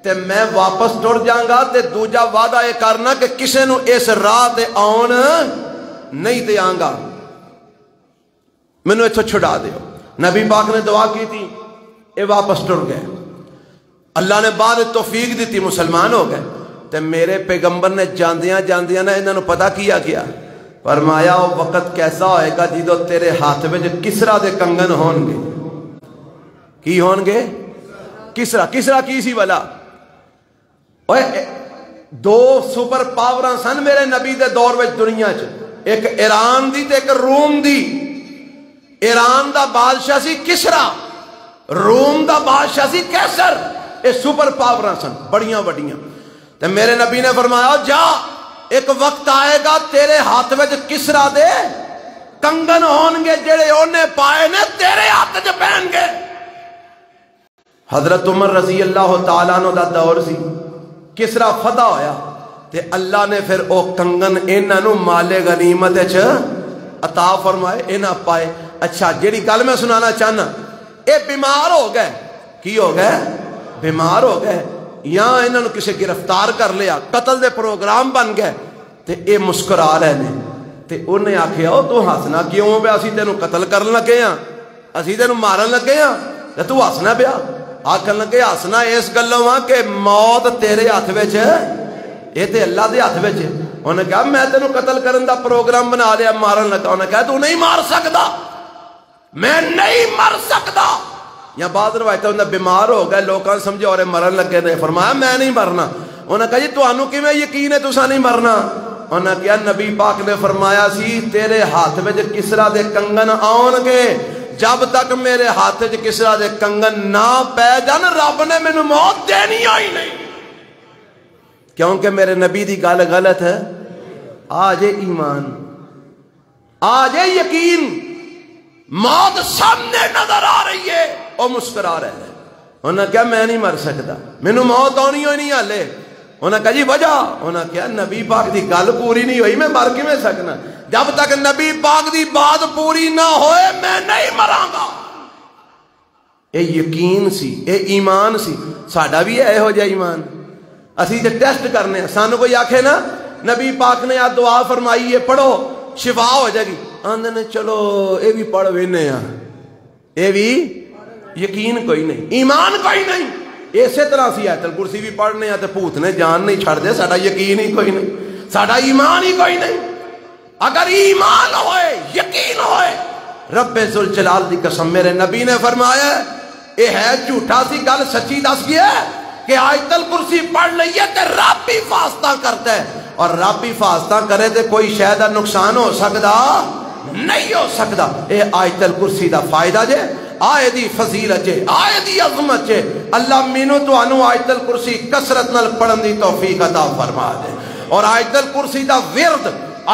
[SPEAKER 1] تے میں واپس ٹر جاؤں تے دوجا وعدہ یہ کرنا کہ کسے نو اس راہ تے آن نہیں دیاں گا، مینو اتھوں چھڑا دیو۔ نبی پاک نے دعا کی تھی، اے واپس ٹر گئے، اللہ نے بعد توفیق دیتی، مسلمان ہو گئے۔ تے میرے پیغمبر نے جاندیاں جاندیاں نا انہوں نے پتہ کیا کیا، فرمایا وہ وقت کیسا ہوئے گا جدو تیرے ہاتھ میں جو کسرا دے کنگن ہون گے۔ کی ہون گے؟ کسرا۔ کسرا کی سی والا؟ دو سپر پاوراں سن میرے نبی دے دور وچ دنیا چ، ایک ایران دی تے ایک روم دی۔ ایران دا بادشاہ سی کسرا، روم دا بادشاہ سی کیسر، اے سپر پاوراں سن بڑیاں بڑیاں۔ تے میرے نبی نے فرمایا جا ایک وقت آئے گا تیرے ہاتھ میں کسرا دے کنگن ہون گے جڑے انہیں پائے نے تیرے ہاتھ جو پہن گے۔ حضرت عمر رضی اللہ تعالیٰ عنہ دا دور سی، کسرا فتح ہویا تے اللہ نے پھر او کنگن انہاں نو مال غنیمت وچ عطا فرمائے، انہاں پائے۔ اچھا جیڑی گل میں سنانا چاہنا، اے بیمار ہو گئے، کی ہو گئے؟ بیمار ہو گئے، یا انہوں نے کسی گرفتار کر لیا، قتل دے پروگرام بن گئے، تے اے مسکرا رہے نے، تے انہیں آکھیا تو ہسنا کیوں بے؟ اسی تینوں قتل کرن لگے ہاں، اسی تینوں مارن لگے ہاں، تے تو ہسنا پیا؟ آکھن لگے ہسنا اس گلوں ہاں کہ موت تیرے ہاتھ وچ ہے، اے تے اللہ دے ہاتھ وچ ہے۔ انہوں نے کہا میں تینوں قتل کرن دا پروگرام بنا لیا، مارن لگا۔ انہوں نے کہا تو نہیں مار سکتا، میں نہیں مر سکتا۔ یا بعض روایتوں میں بیمار ہو گئے، لوگاں سمجھے اور مرن لگے نے، فرمایا میں نہیں مرنا۔ انہوں نے کہا جی تانوں کیویں یقین ہے تساں نہیں مرنا؟ انہوں نے کہا نبی پاک نے فرمایا سی تیرے ہاتھ وچ کسرا دے کنگن آن گے، جب تک میرے ہاتھ وچ کسرا دے کنگن نہ پے جان رب نے مینوں موت دینی ہی نہیں، کیونکہ میرے نبی دی گل غلط ہے۔ آج ایمان، آج یقین، موت سامنے نظر آ رہی ہے، وہ مسکرا رہے ہیں۔ انہوں نے کہا میں نہیں مر سکتا، مینوں موت آنی ہوئی نہیں ہالے۔ انہوں نے کہا جی وجہ؟ انہوں نے کہا نبی پاک دی گل پوری نہیں ہوئی، میں مر کیویں سکنا؟ جب تک نبی پاک دی بات پوری نہ ہوئے میں نہیں مراں گا۔ اے یقین سی، اے ایمان سی۔ ساڈا بھی ہے ہو جا ایمان، اسی تے ٹیسٹ کرنے ہیں۔ سانو کوئی آکھے نا نبی پاک نے آ دعا فرمائی ہے پڑھو شفا ہو جائے گی، آندے نے چلو اے بھی پڑھ وینے ہاں، اے بھی یقین کوئی نہیں، ایمان کوئی نہیں۔ اسی طرح سی آیت الکرسی بھی پڑھنے ہیں تے بھوت نے جان نہیں چھڑ دے، ساڈا یقین ہی کوئی نہیں، ساڈا ایمان ہی کوئی نہیں۔ اگر ایمان ہوئے، یقین ہوئے، رب ذوالجلال دی قسم میرے نبی نے فرمایا اے ہے جھوٹا سی گل سچی دس گیا کہ آیت الکرسی پڑھ لئیے تے رب بھی فاستہ کرتا ہے، اور رب بھی فاستہ کرے تے کوئی شے دا نقصان ہو سکدا نہیں ہو سکدا۔ اے آیت الکرسی دا فائدہ جے، آئے دی فضیلت جے، آئے دی عظمت جے۔ اللہ مینوں تانوں آیت الکرسی کثرت نال پڑھن دی توفیق عطا فرما دے، اور آیت الکرسی دا ورد،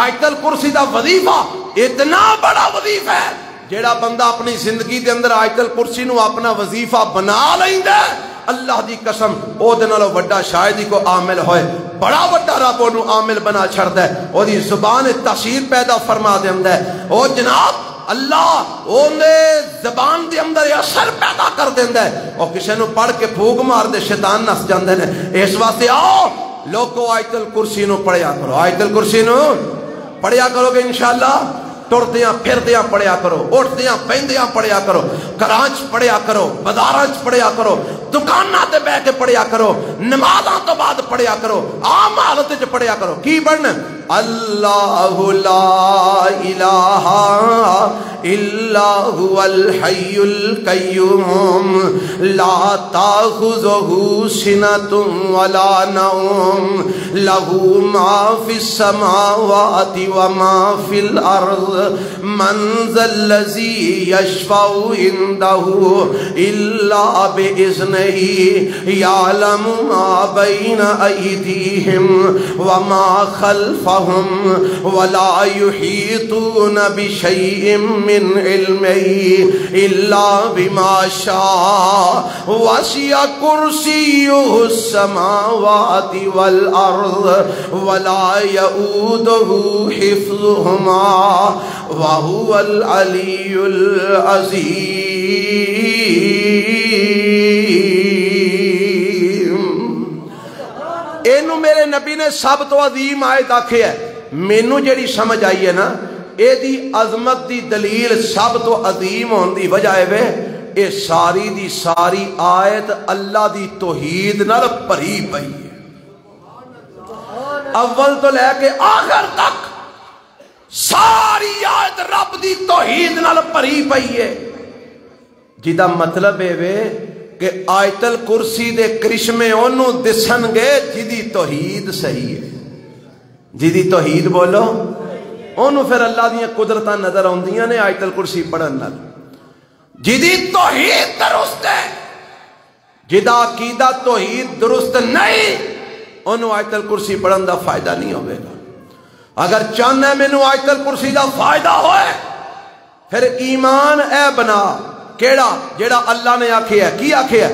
[SPEAKER 1] آیت الکرسی دا وظیفہ اتنا بڑا وظیفہ ہے، جیڑا بندہ اپنی زندگی دے اندر آیت الکرسی نو اپنا وظیفہ بنا لیندا ہے، اللہ دی قسم او دے نالوں وڈا شاید ہی کو عامل ہوئے، بڑا وڈا رب اونوں عامل بنا چھڑدا ہے، او دی زبان تاثیر پیدا فرما دیندا ہے۔ او جناب اللہ اونے زبان دے اندر اثر پیدا کر دیندا ہے، او کسے نو پڑھ کے پھوک مار دے شیطان نس جاندے نے۔ اس واسطے آؤ لوگو آیت الکرسی نو پڑھیا کرو، آیت الکرسی نو پڑھیا کرو گے انشاءاللہ. ٹردیاں پھردیاں پڑھیا کرو, اٹھدیاں بیندیاں پڑھیا کرو, گھراں پڑھیا کرو, بازاراں پڑھیا کرو, دکاناں تے بیٹھ کے پڑھیا کرو, نمازاں تو بعد پڑھیا کرو, عام حالت وچ پڑھیا کرو. کی پڑھنا؟ اللہ لا الہ الا هو الحی القیوم لا تاخذہ سنۃ ولا نوم لہ ما فی السماوات وما فی الارض من ذا الذی یشفع عنده الا باذنہ یعلم ما بین ایدیہم وما خلفہم ولا یحیطون بشیء من علمہ الا بما شاء وسع کرسیہ السماوات والارض ولا یؤودہ حفظہما وهو العلی العظیم. اینو میرے نبی نے سب تو عظیم آیت آکھے ہے. مینو جیڑی سمجھ آئی ہے نا, اے دی عظمت دی دلیل سب تو عظیم ہون دی وجہ ہے اے ساری دی ساری آیت اللہ دی توحید نال بھری پئی ہے. اول تو لے کے آخر تک ساری آیت رب دی توحید نال بھری پئی ہے. جدا مطلب ہے کہ آیت الکرسی دے کرشمے انہوں دسن گے جدی توحید صحیح ہے. جدی توحید بولو انہوں پھر اللہ دیا قدرتاں نظر آندیاں نے آیت الکرسی پڑھن نال. جدی توحید درست ہے, جدا عقیدہ توحید درست نہیں, انہوں آیت الکرسی پڑھن دا فائدہ نہیں ہوئے گا. اگر چاہنا ہے مینوں آیت الکرسی دا فائدہ ہوئے پھر ایمان اے بنا کیڑا جیڑا اللہ نے آکھے ہے. کی آکھے ہے؟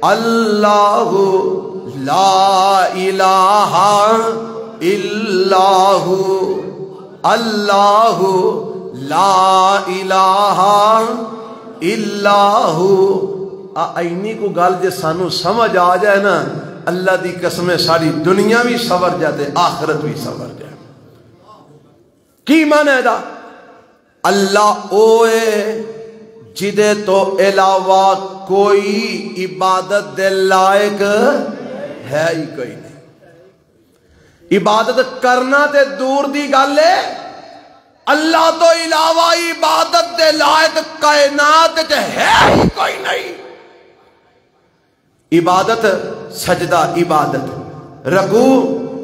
[SPEAKER 1] اللہ لا الہ الا ہو, اللہ لا الہ الا ہو. اینی کو گل جے سانو سمجھ آ جائے نا, اللہ دی قسم ساری دنیا بھی سور جاتے آخرت بھی سور جائے. کی معنی ہے دا؟ اللہ اوے جدے تو علاوہ کوئی عبادت دے لائق ہے ہی کوئی نہیں. عبادت کرنا تے دور دی گل ہے, اللہ تو علاوہ عبادت دے لائق کائنات تے ہے ہی کوئی نہیں. عبادت سجدہ عبادت, رکوع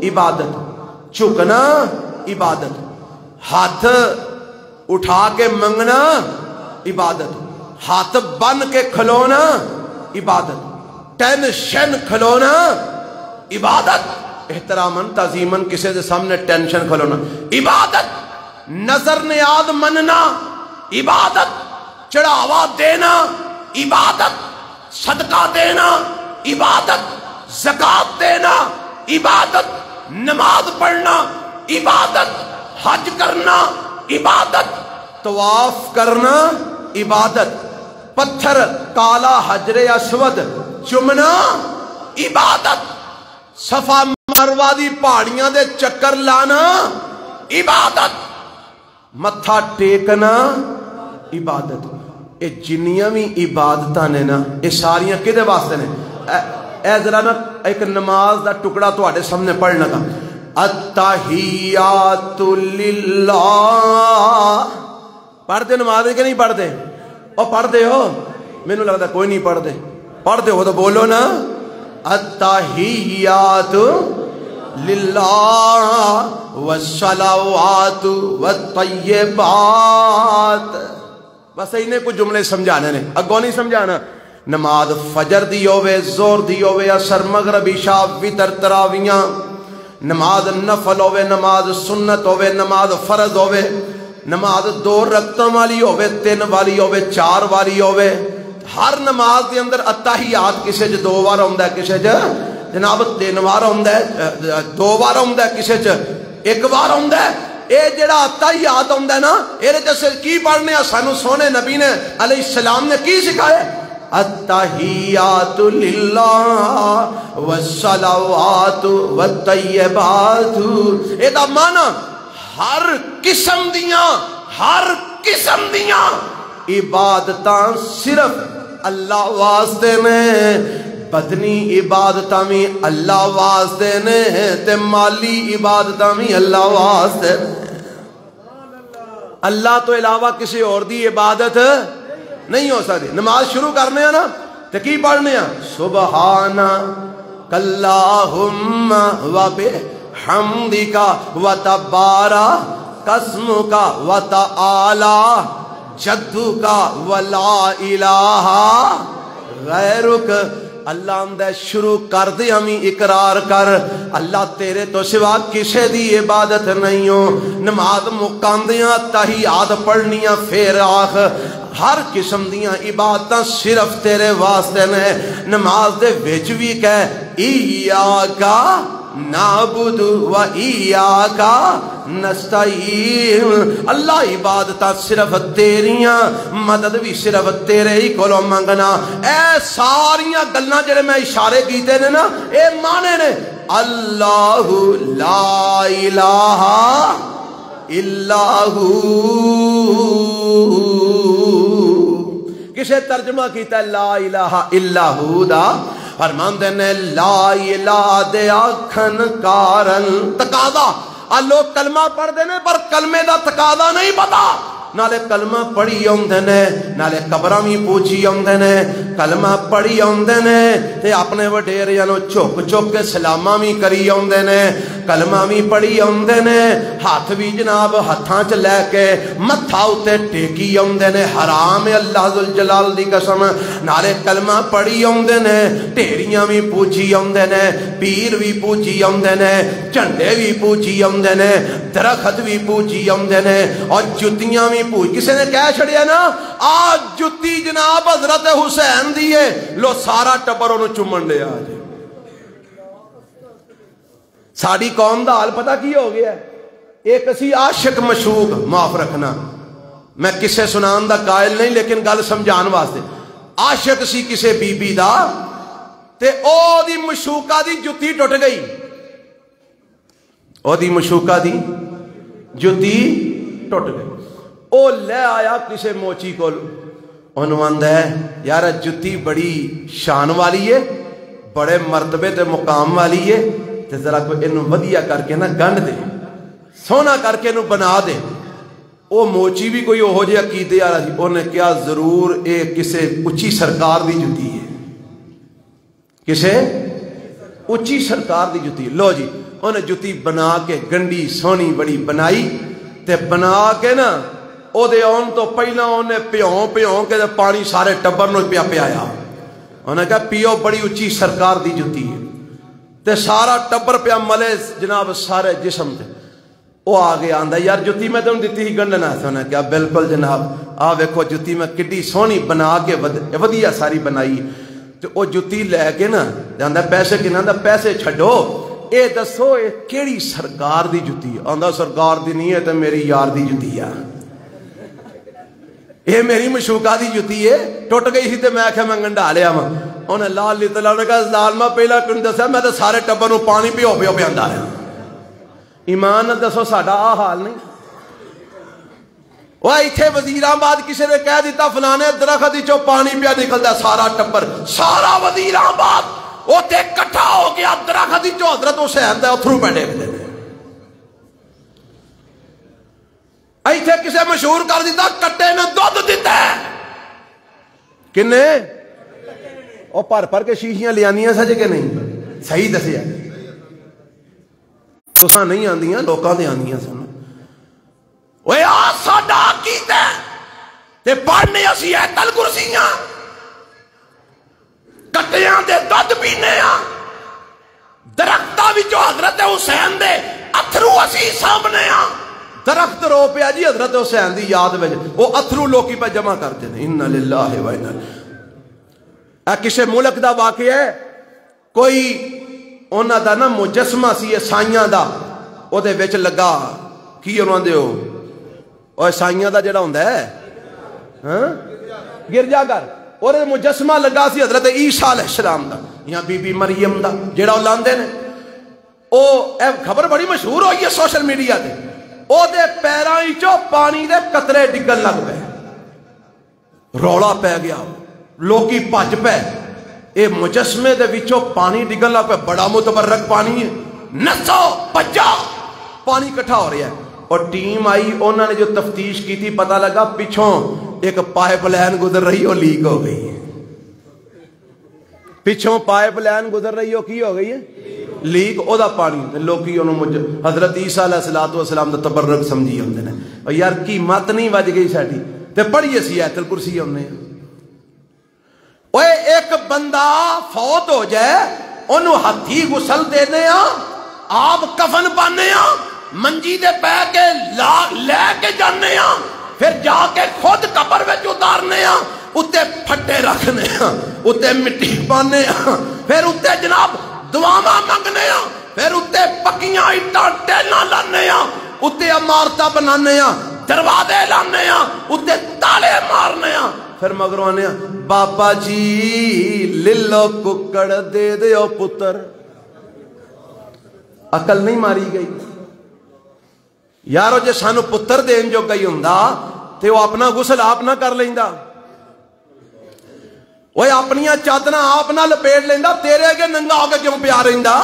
[SPEAKER 1] عبادت, جھکنا عبادت, ہاتھ اٹھا کے منگنا عبادت, ہاتھ بن کے کھلونا عبادت, ٹینشن کھلونا عبادت, احتراماً تعظیماً کسی دے سامنے ٹینشن کھلونا عبادت, نظر نیاد مننا عبادت, چڑھاوا دینا عبادت, صدقہ دینا عبادت, زکات دینا عبادت, نماز پڑھنا عبادت, حج کرنا عبادت, طواف کرنا عبادت, پتھر کالا حجر اسود چمنا عبادت, صفا مروہ دی پہاڑیاں دے چکر لانا عبادت, متھا ٹیکنا عبادت. اے جنیاں بھی عبادتاں نے نا, اے ساریاں کدے واسطے نے؟ اے ذرا نا ایک نماز دا ٹکڑا تواڈے سامنے پڑھنا تھا. التحیات للہ, پڑھتے نماز کہ نہیں پڑھتے؟ اور پڑھتے ہو؟ میں نے لگتا کوئی نہیں پڑھتے. پڑھتے ہو تو بولو نا, التحیات للہ والصلوات والطیبات. بس انہیں کچھ جملے سمجھانے نے, اگوں نہیں سمجھانا. نماز فجر دی ہوئے, زور دی ہوئے, اثر مغرب عشاء وتر تراویاں, نماز نفل ہوئے, نماز سنت ہوئے, نماز فرض ہوئے, نماز 2 رکعتوں والی ہوئے, 3 والی ہوئے, 4 والی ہوئے. ہر نماز کے اندر اتحیات کسے چ 2 بار ہوندا ہے, کسے چ جناب 3 بار ہوندا ہے, 2 بار ہوندا ہے, کسے چ 1 بار ہوندا ہے. اے جڑا اتحیات ہوندا ہے نا, اے جیسے کی پڑھنے سانو سونے نبی نے علیہ السلام نے کی سکھایا؟ التحیات للہ والصلوات والطیبات. اے دا معنی ہر قسم دیاں عبادتاں صرف اللہ واسطے نے، بدنی عبادتاں بھی اللہ واسطے نے تے مالی عبادتاں بھی اللہ واسطے نے۔ اللہ تو علاوہ کسی اور دی عبادت نہیں ہو سکتی۔ نماز شروع کرنے ہیں نا تو کی پڑھنے ہیں؟ سبحانک اللہم و بحمدک و تبارک اسمک و تعالی جدک و لا الہ غیرک۔ اللہ اندے شروع کر دے ہمیں اقرار کر اللہ تیرے تو سوا کسے دی عبادت نہیں ہو۔ نماز مکاندیاں تحیات پڑھنیاں پھر آخ ہر قسم دیاں عبادتاں صرف تیرے واسطے نے۔ نماز دے وچ بھی کہے ایاکا نعبد و ایاکا نستعین، اللہ عبادتاں صرف تیریاں، مدد بھی صرف تیرے ہی کولوں منگنا۔ اے ساریاں گلاں جڑے میں اشارے کیتے نے نا اے مانے نے اللہ لا الہ الا ہو۔ کسے ترجمہ کیتا ہے لا الہ الا ہو دا؟ فرماندے نے لا الہ دے آکھن کارن تقاضا۔ لوگ کلمہ پڑھ دینے پر کلمے دا تقاضا نہیں پتا، نالے کلمہ پڑھی ہوندے نے نالے قبراں وی پوچھی ہوندے نے، کلمہ پڑھی ہوندے نے تے اپنے وڈیریاں نو چک چک کے سلاماں وی کری ہوندے نے، کلمہ وی پڑھی ہوندے نے، ہاتھ وی جناب ہتھاں چ لے کے متھا اُتے ٹیکی ہوندے نے، حرام ہے اللہ ذوالجلال دی قسم۔ نالے کلمہ پڑھی ہوندے نے، ڈھیریاں وی پوچھی ہوندے نے، پیر وی پوچھی ہوندے نے، جھنڈے وی پوچھی ہوندے نے، درخت وی پوچھی ہوندے نے، اور جتیاں وی پوچھ۔ کسی نے کہہ چھڑیا نا آج جتی جناب حضرت حسین دیئے لو سارا ٹبر انہوں چومن لے آج۔ ساڑی قوم دا حال پتہ کی ہو گیا ہے؟ ایک اسی عاشق مشوق، معاف رکھنا میں کسے سنان دا قائل نہیں لیکن گل سمجھان واسطے، عاشق سی کسے بی بی دا تے او دی مشوقہ دی جتی ٹوٹ گئی، او دی مشوقہ دی جتی ٹوٹ گئی۔ او لے آیا کسے موچی کو انوان ہے یار جتی بڑی شان والی ہے، بڑے مرتبے تے مقام والی ہے، تے ذرا کوئی انہوں ودیا کر کے نا گنڈ دے، سونا کر کے انہوں بنا دے۔ او موچی بھی کوئی ہو جائے عقیدے آ رہا سی، انہیں کیا ضرور ایک کسے اچھی سرکار دی جتی ہے، کسے اچھی سرکار دی جتی ہے۔ لو جی انہیں جتی بنا کے گنڈی سونی بڑی بنائی تے بنا کے نا او دے آن تو پہلا انہیں پیوں کے پانی سارے ٹبر نو پیا آیا، انہیں کہا پیو بڑی اچھی سرکار دی جتی ہے، تے سارا ٹبر پیا ملے جناب سارے جسم تے۔ او آگے آندہ یار جتی میں تم دیتی ہی گنڈنا ہے، انہیں کہا بالکل جناب ویکھو جتی میں کڈی سونی بنا کے ودیا ساری بنائی۔ تو او جتی لے کے نا آندہ پیسے کنا دا پیسے چھڑو، اے دسو اے کیڑی سرکار دی جتی ہے؟ آندہ سرکار دی نہیں ہے تے میری یار دی جتی ہے، یہ میری مشوقہ دی جتی ہے، ٹوٹ گئی ہی تے میں آکھا میں گنڈا لیا ماں۔ انہیں لال لی تعالیٰ نے کہا ظالمہ پہلا کن دسا میں تے سارے ٹبر نو پانی پیو پیاندا رہا۔ ایمان دسو ساڈا حال نہیں؟ وہ ایتھے وزیرآباد کسی نے کہہ دیتا فلانے درخت چو پانی پیا نکلتا سارا ٹبر، سارا وزیرآباد وہ تے کٹھا ہو گیا درخت چو حضرت حسین دے اتھرو پہ ڈیک دے۔ ایتھے کسے مشہور کر دیتا کٹے نے دودھ دیتا ہے، کنے او پر کے شیشیاں لیانیاں سج کے نہیں صحیح دسیا تساں نہیں آندیاں لوکاں دے آندیاں سن۔ اوے آ ساڈا کیتا تے پڑھنے اسی ایتل کرسیاں کٹیاں دے دودھ پینے آ، درختاں وچوں حضرت حسین دے اتھرو اسی سامنے آ۔ درخت رو پیا جی حضرت حسین دی یاد میں وہ اتھرو لوکی پہ جمع کرتے ہیں۔ اِنَّ لِلَّهِ وَإِنَّا اے کسے ملک دا واقعہ ہے، کوئی انہاں دا نا مجسمہ سی عیسائیاں دا او دے وچ لگا کی انہاں دے او عیسائیاں دا جڑا ہوندا ہے ہاں گرجا گھر اور مجسمہ لگا سی حضرت عیسیٰ علیہ السلام دا یا بی بی مریم دا جڑا لاندے نے او خبر بڑی مشہور ہوئی ہے سوشل میڈیا تے۔ او دے پیراں وچوں پانی دے قطرے ڈگن لگ پے رولا پی گیا لوکی بھج پے اے مجسمے دے وچوں پانی ڈگن لگ پے بڑا متبرک پانی ہے نسو بچا پانی کٹھا ہو رہا ہے اور ٹیم آئی انہوں نے جو تفتیش کی تھی پتہ لگا پیچھوں ایک پائپ لائن گزر رہی ہو لیک ہو گئی ہے پیچھوں پائپ لائن گزر رہی ہو کی ہو گئی ہے لیک او دا پانی لوکی انہوں مجھے حضرت عیسیٰ علیہ السلام دا تبرک سمجھی ہوندے نے اور یار کی مت نہیں وج گئی ساڈی تے پڑھیے سی آیت الکرسی ہونے اوے ایک بندہ فوت ہو جائے انہوں ہتھی غسل دینے آپ کفن پانے منجی دے پہ کے لے کے جانے پھر جا کے خود قبر وچ اتارنے اتے پھٹے رکھنے اتے مٹی پانے پھر اتے جناب دعاواں منگنے پھر اتے پکیاں اٹاں ٹیلاں لانے اتے عمارتاں بنانے دروازے لانے اتے تالے مارنے پھر مگروں آنے بابا جی للو ککڑ دے دیو پتر عقل نہیں ماری گئی یارو جے سانو پتر دین جو گئی ہوندا تے وہ اپنا غسل آپ نہ کر لیندا وہ اپنیاں چادراں آپ نہ لپیٹ لیندا تیرے اگے ننگا ہو کے کیوں پیا رہندا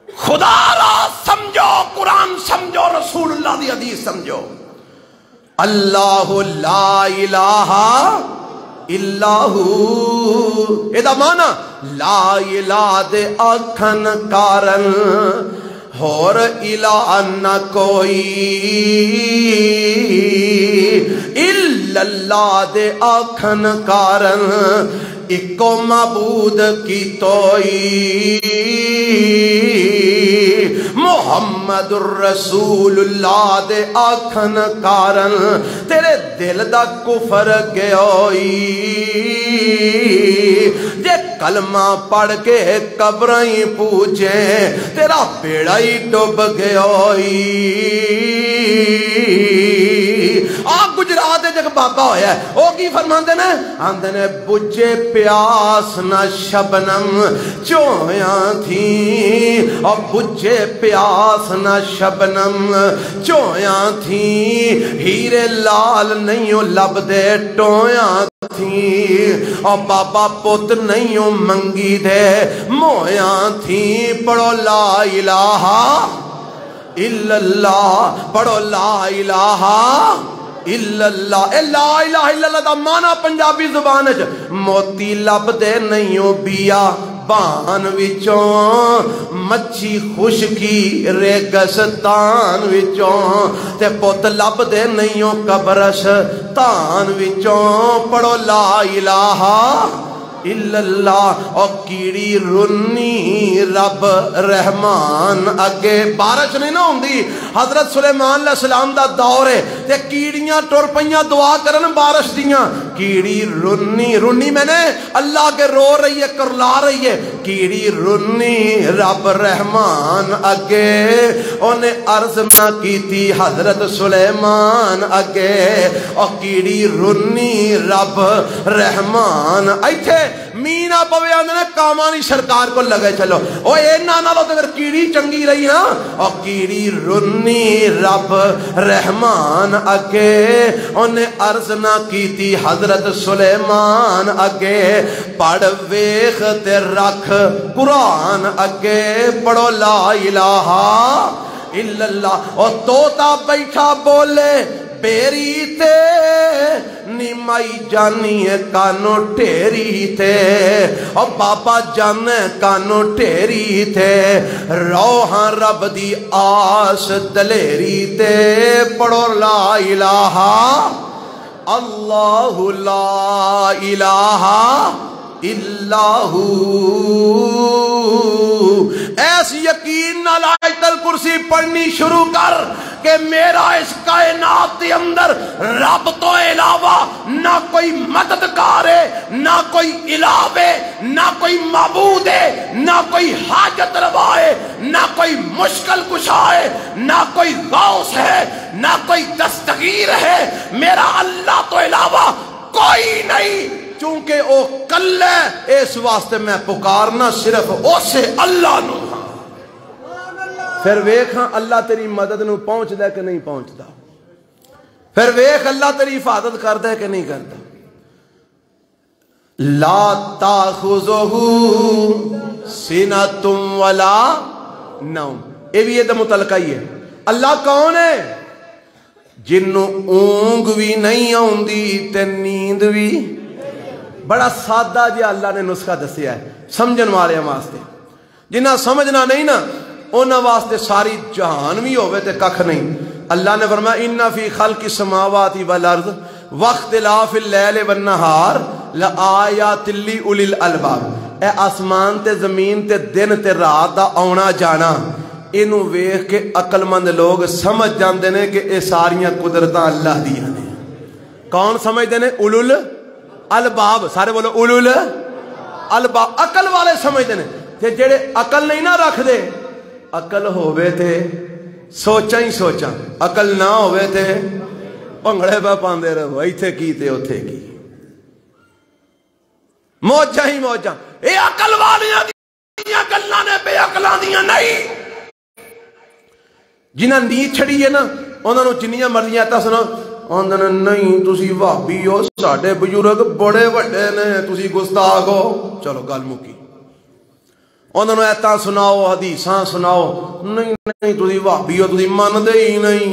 [SPEAKER 1] خدا را سمجھو قرآن سمجھو رسول اللہ دی حدیث سمجھو اللہ لا الہ الا ہو اے دا مانا لا الہ دے آکھن کارن اور الہ نہ کوئی الا اللہ دے آکھن کارن اکو معبود کی توئی محمد الرسول اللہ دے آکھن کارن تیرے دل دا کفر گیوئی جے کلمہ پڑھ کے قبریں پوچھیں تیرا پیڑا ہی ڈوب گیوئی آپ گجرات جگ بابا ہویا ہے وہ کی فرماندے نے آندے نے بجھے پیاس نہ شبنم چویاں تھی اور بجھے پیاس نہ شبنم چویاں تھی ہیرے لال نہیں لب دے ٹویاں تھی اور بابا پوت نہیں منگی دے مویاں تھی پڑھو لا الہ الا اللہ پڑھو لا الہ الا اللہ اے لا الہ الا اللہ دا مانا پنجابی زبان ہے موتی لب دے نہیں بیا بان وچوں مچھی خشکی ریگستان وچوں تے پوت لب دے نہیں قبرستان وچوں پڑھو لا الہ الا اللہ اور کیڑی رنی رب رحمان اگے بارش نہیں نہ ہوندی حضرت سلیمان علیہ السلام دا دور ہے تے کیڑیاں ٹر پئیاں دعا کرن بارش دیاں کیڑی رنی میں نے اللہ کے رو رہی ہے کرلا رہی ہے کیڑی رنی رب رحمان اگے انہیں عرض نہ کی تھی حضرت سلیمان اگے اور کیڑی رنی رب رحمان ایتھے مینا پوے آندے نے کامانی سرکار کو لگے چلو او اینا نالو تے پھر کیڑی چنگی رہی نا اور کیڑی رنی رب رحمان اگے انہیں عرض نہ کی تھی حضرت سلیمان اگے پڑھ ویخ تے رکھ قرآن اگے پڑھو لا الہ الا اللہ اور توتا بیٹھا بولے بیری تے نیمائی جانی کانو ٹیری تے اور بابا جان کانو ٹیری تے روحاں رب دی آس دلیری تے پڑھو لا الہ اللہ لا الہ الا ہو ایس یقین نال آیت الکرسی پڑھنی شروع کر کہ میرا اس کائنات کے اندر رب تو علاوہ نہ کوئی مددگار ہے نہ کوئی الہ ہے نہ کوئی معبود ہے نہ کوئی حاجت روا ہے نہ کوئی مشکل کشا ہے نہ کوئی غوث ہے نہ کوئی دستگیر ہے میرا اللہ تو علاوہ کوئی نہیں چونکہ او کل ہے اس واسطے میں پکارنا صرف اسے اللہ نو پھر ویکھ ہاں اللہ تیری مدد نو پہنچدا کہ نہیں پہنچدا، پھر ویکھ اللہ تیری حفاظت کردا ہے کہ نہیں کردا. لا تاخذہ سنۃ ولا نوم، یہ بھی یہ متعلقہ ہی ہے. اللہ کون ہے؟ جنوں اونگ بھی نہیں آندی تے نیند بھی. بڑا سادہ جی اللہ نے نسخہ دسیا ہے سمجھن والے واسطے. جنہ سمجھنا نہیں نا انہاں واسطے ساری جہان بھی ہوئے تے ککھ نہیں. اللہ نے فرمایا ان فی خلق السماوات والارض واختلاف اللیل والنہار لآیات لأولی الالباب. اے آسمان تے زمین تے دن تے رات دا آنا جانا اینو ویکھ کے عقل مند لوگ سمجھ جاندے نے کہ اے ساریاں قدرتاں اللہ دیاں نے. کون سمجھدے نے؟ اولل الباب. سارے بولو اولل الباب. عقل والے سمجھدے نے. تے جڑے عقل نہیں نہ رکھ دے، عقل ہووے تے سوچاں ہی سوچاں، عقل نہ ہووے تے بھنگڑے پہ پاندے رہو، ایتھے کی تے اوتھے کی، موجاں ہی موجاں. اے عقل والیاں دیاں گلاں نے، بے عقلاں دیاں نہیں. جنہاں نیت چھڑی ہے نا انہاں نوں جنیاں مرضیاں تا سنا آندے نے نہیں تسی وہابی ہو، ساڈے بزرگ بڑے وڈے نے، تسی گستاخ ہو. چلو گل مکی. انہوں نے ایتاں سناؤ، حدیثاں سناؤ، نہیں نہیں تسی وہابی ہو، تسی من دے ہی نہیں.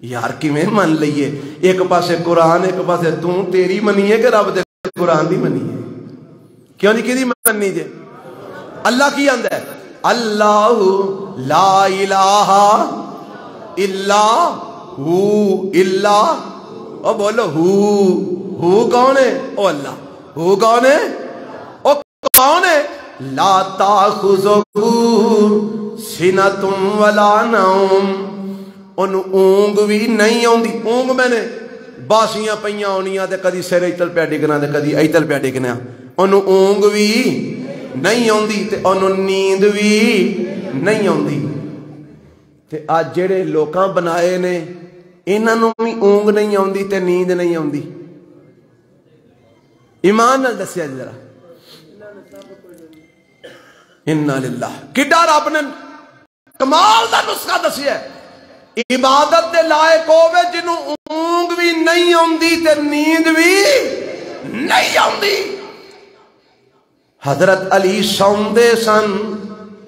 [SPEAKER 1] یار کیویں من لئیے؟ ایک پاسے قرآن ایک پاسے تیری منی ہے کہ رب دے قرآن دی منی ہے؟ کیوں نہیں کیدی منی جے؟ اللہ کی آندا ہے اللہ لا الہ الا ہو. الا او بولو ہو کون ہے؟ او اللہ. ہو کون ہے؟ او کون ہے؟ لا تاخذہ سنۃ ولا نوم. انہوں اونگ بھی نہیں آندی. اونگ میں نے باسیاں پیاں ہونیاں تے کدی سر ایتل پیا ڈگنا تے کدی ایتل پیا ڈگنا. انہوں اونگ بھی نہیں آندی تے انہوں نیند بھی نہیں آندی. تے آج جڑے لوکاں بنائے نے انہاں نوں بھی اونگ نہیں آندی تے نیند نہیں آندی. ایمان نال دسیا ذرا. انا للہ. کڈا رب نے کمال دا نسخہ دسیا ہے. عبادت دے لائق ہوے جنوں اونگ بھی نہیں آندی تے نیند بھی نہیں آندی. حضرت علی سوندے سن.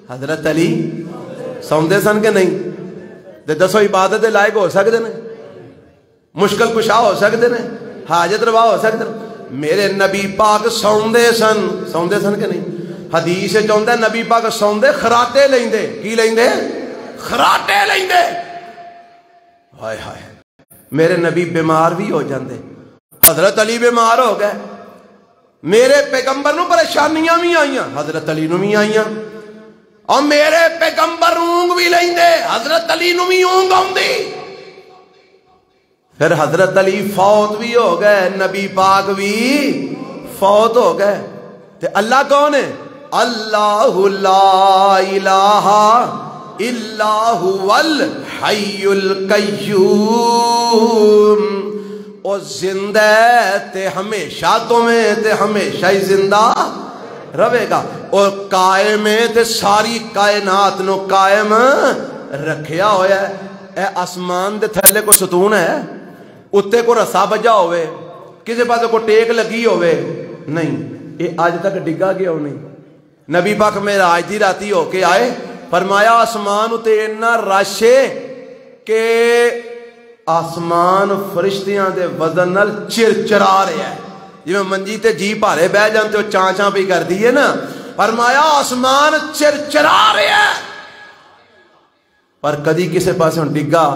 [SPEAKER 1] حضرت علی سوندے سن کہ نہیں؟ تے دسو عبادت دے لائق ہو سکدے نے؟ مشکل کشا ہو سکدے نے؟ حاجت روا ہو سکدے نے؟ میرے نبی پاک سوندے سن. سوندے سن کہ نہیں؟ حدیث چاہتا ہے نبی پاک سوندے خراٹے لیندے. کی لیندے؟ خراٹے لیندے. ہائے ہائے. میرے نبی بیمار بھی ہو جاندے. حضرت علی بیمار ہو گئے. میرے پیغمبر نو پریشانیاں بھی آئیاں، حضرت علی نو بھی آئیاں. اور میرے پیغمبر اونگ بھی لیندے، حضرت علی نو بھی اونگ آندی. پھر حضرت علی فوت بھی ہو گئے، نبی پاک بھی فوت ہو گئے. تے اللہ کون ہے؟ اللہ لا الہ الا هو الحی القیوم. او زندہ تے ہمیشہ تمہیں تے ہمیشہ ہی زندہ رہے گا. اور قائم تے ساری کائنات نو قائم رکھیا ہویا ہے. اے آسمان دے تھلے کو ستون ہے؟ اتے کو رسا بجا ہوئے؟ کسی پاس کو ٹیک لگی ہوئے؟ نہیں. یہ آج تک ڈگا گیا ہو نہیں. نبی پاک معراج دی راتی ہو کے آئے، فرمایا آسمان اتے اتنا رش ہے کہ آسمان فرشتیاں دے وزن نال چرچرا رہا ہے. جی میں منجی تے جی پارے بہ جانتے ہو چاں چاں پہ کر دیئے نا. فرمایا آسمان چرچرا رہا ہے. پر کدی کسے پاس ہوں ڈگا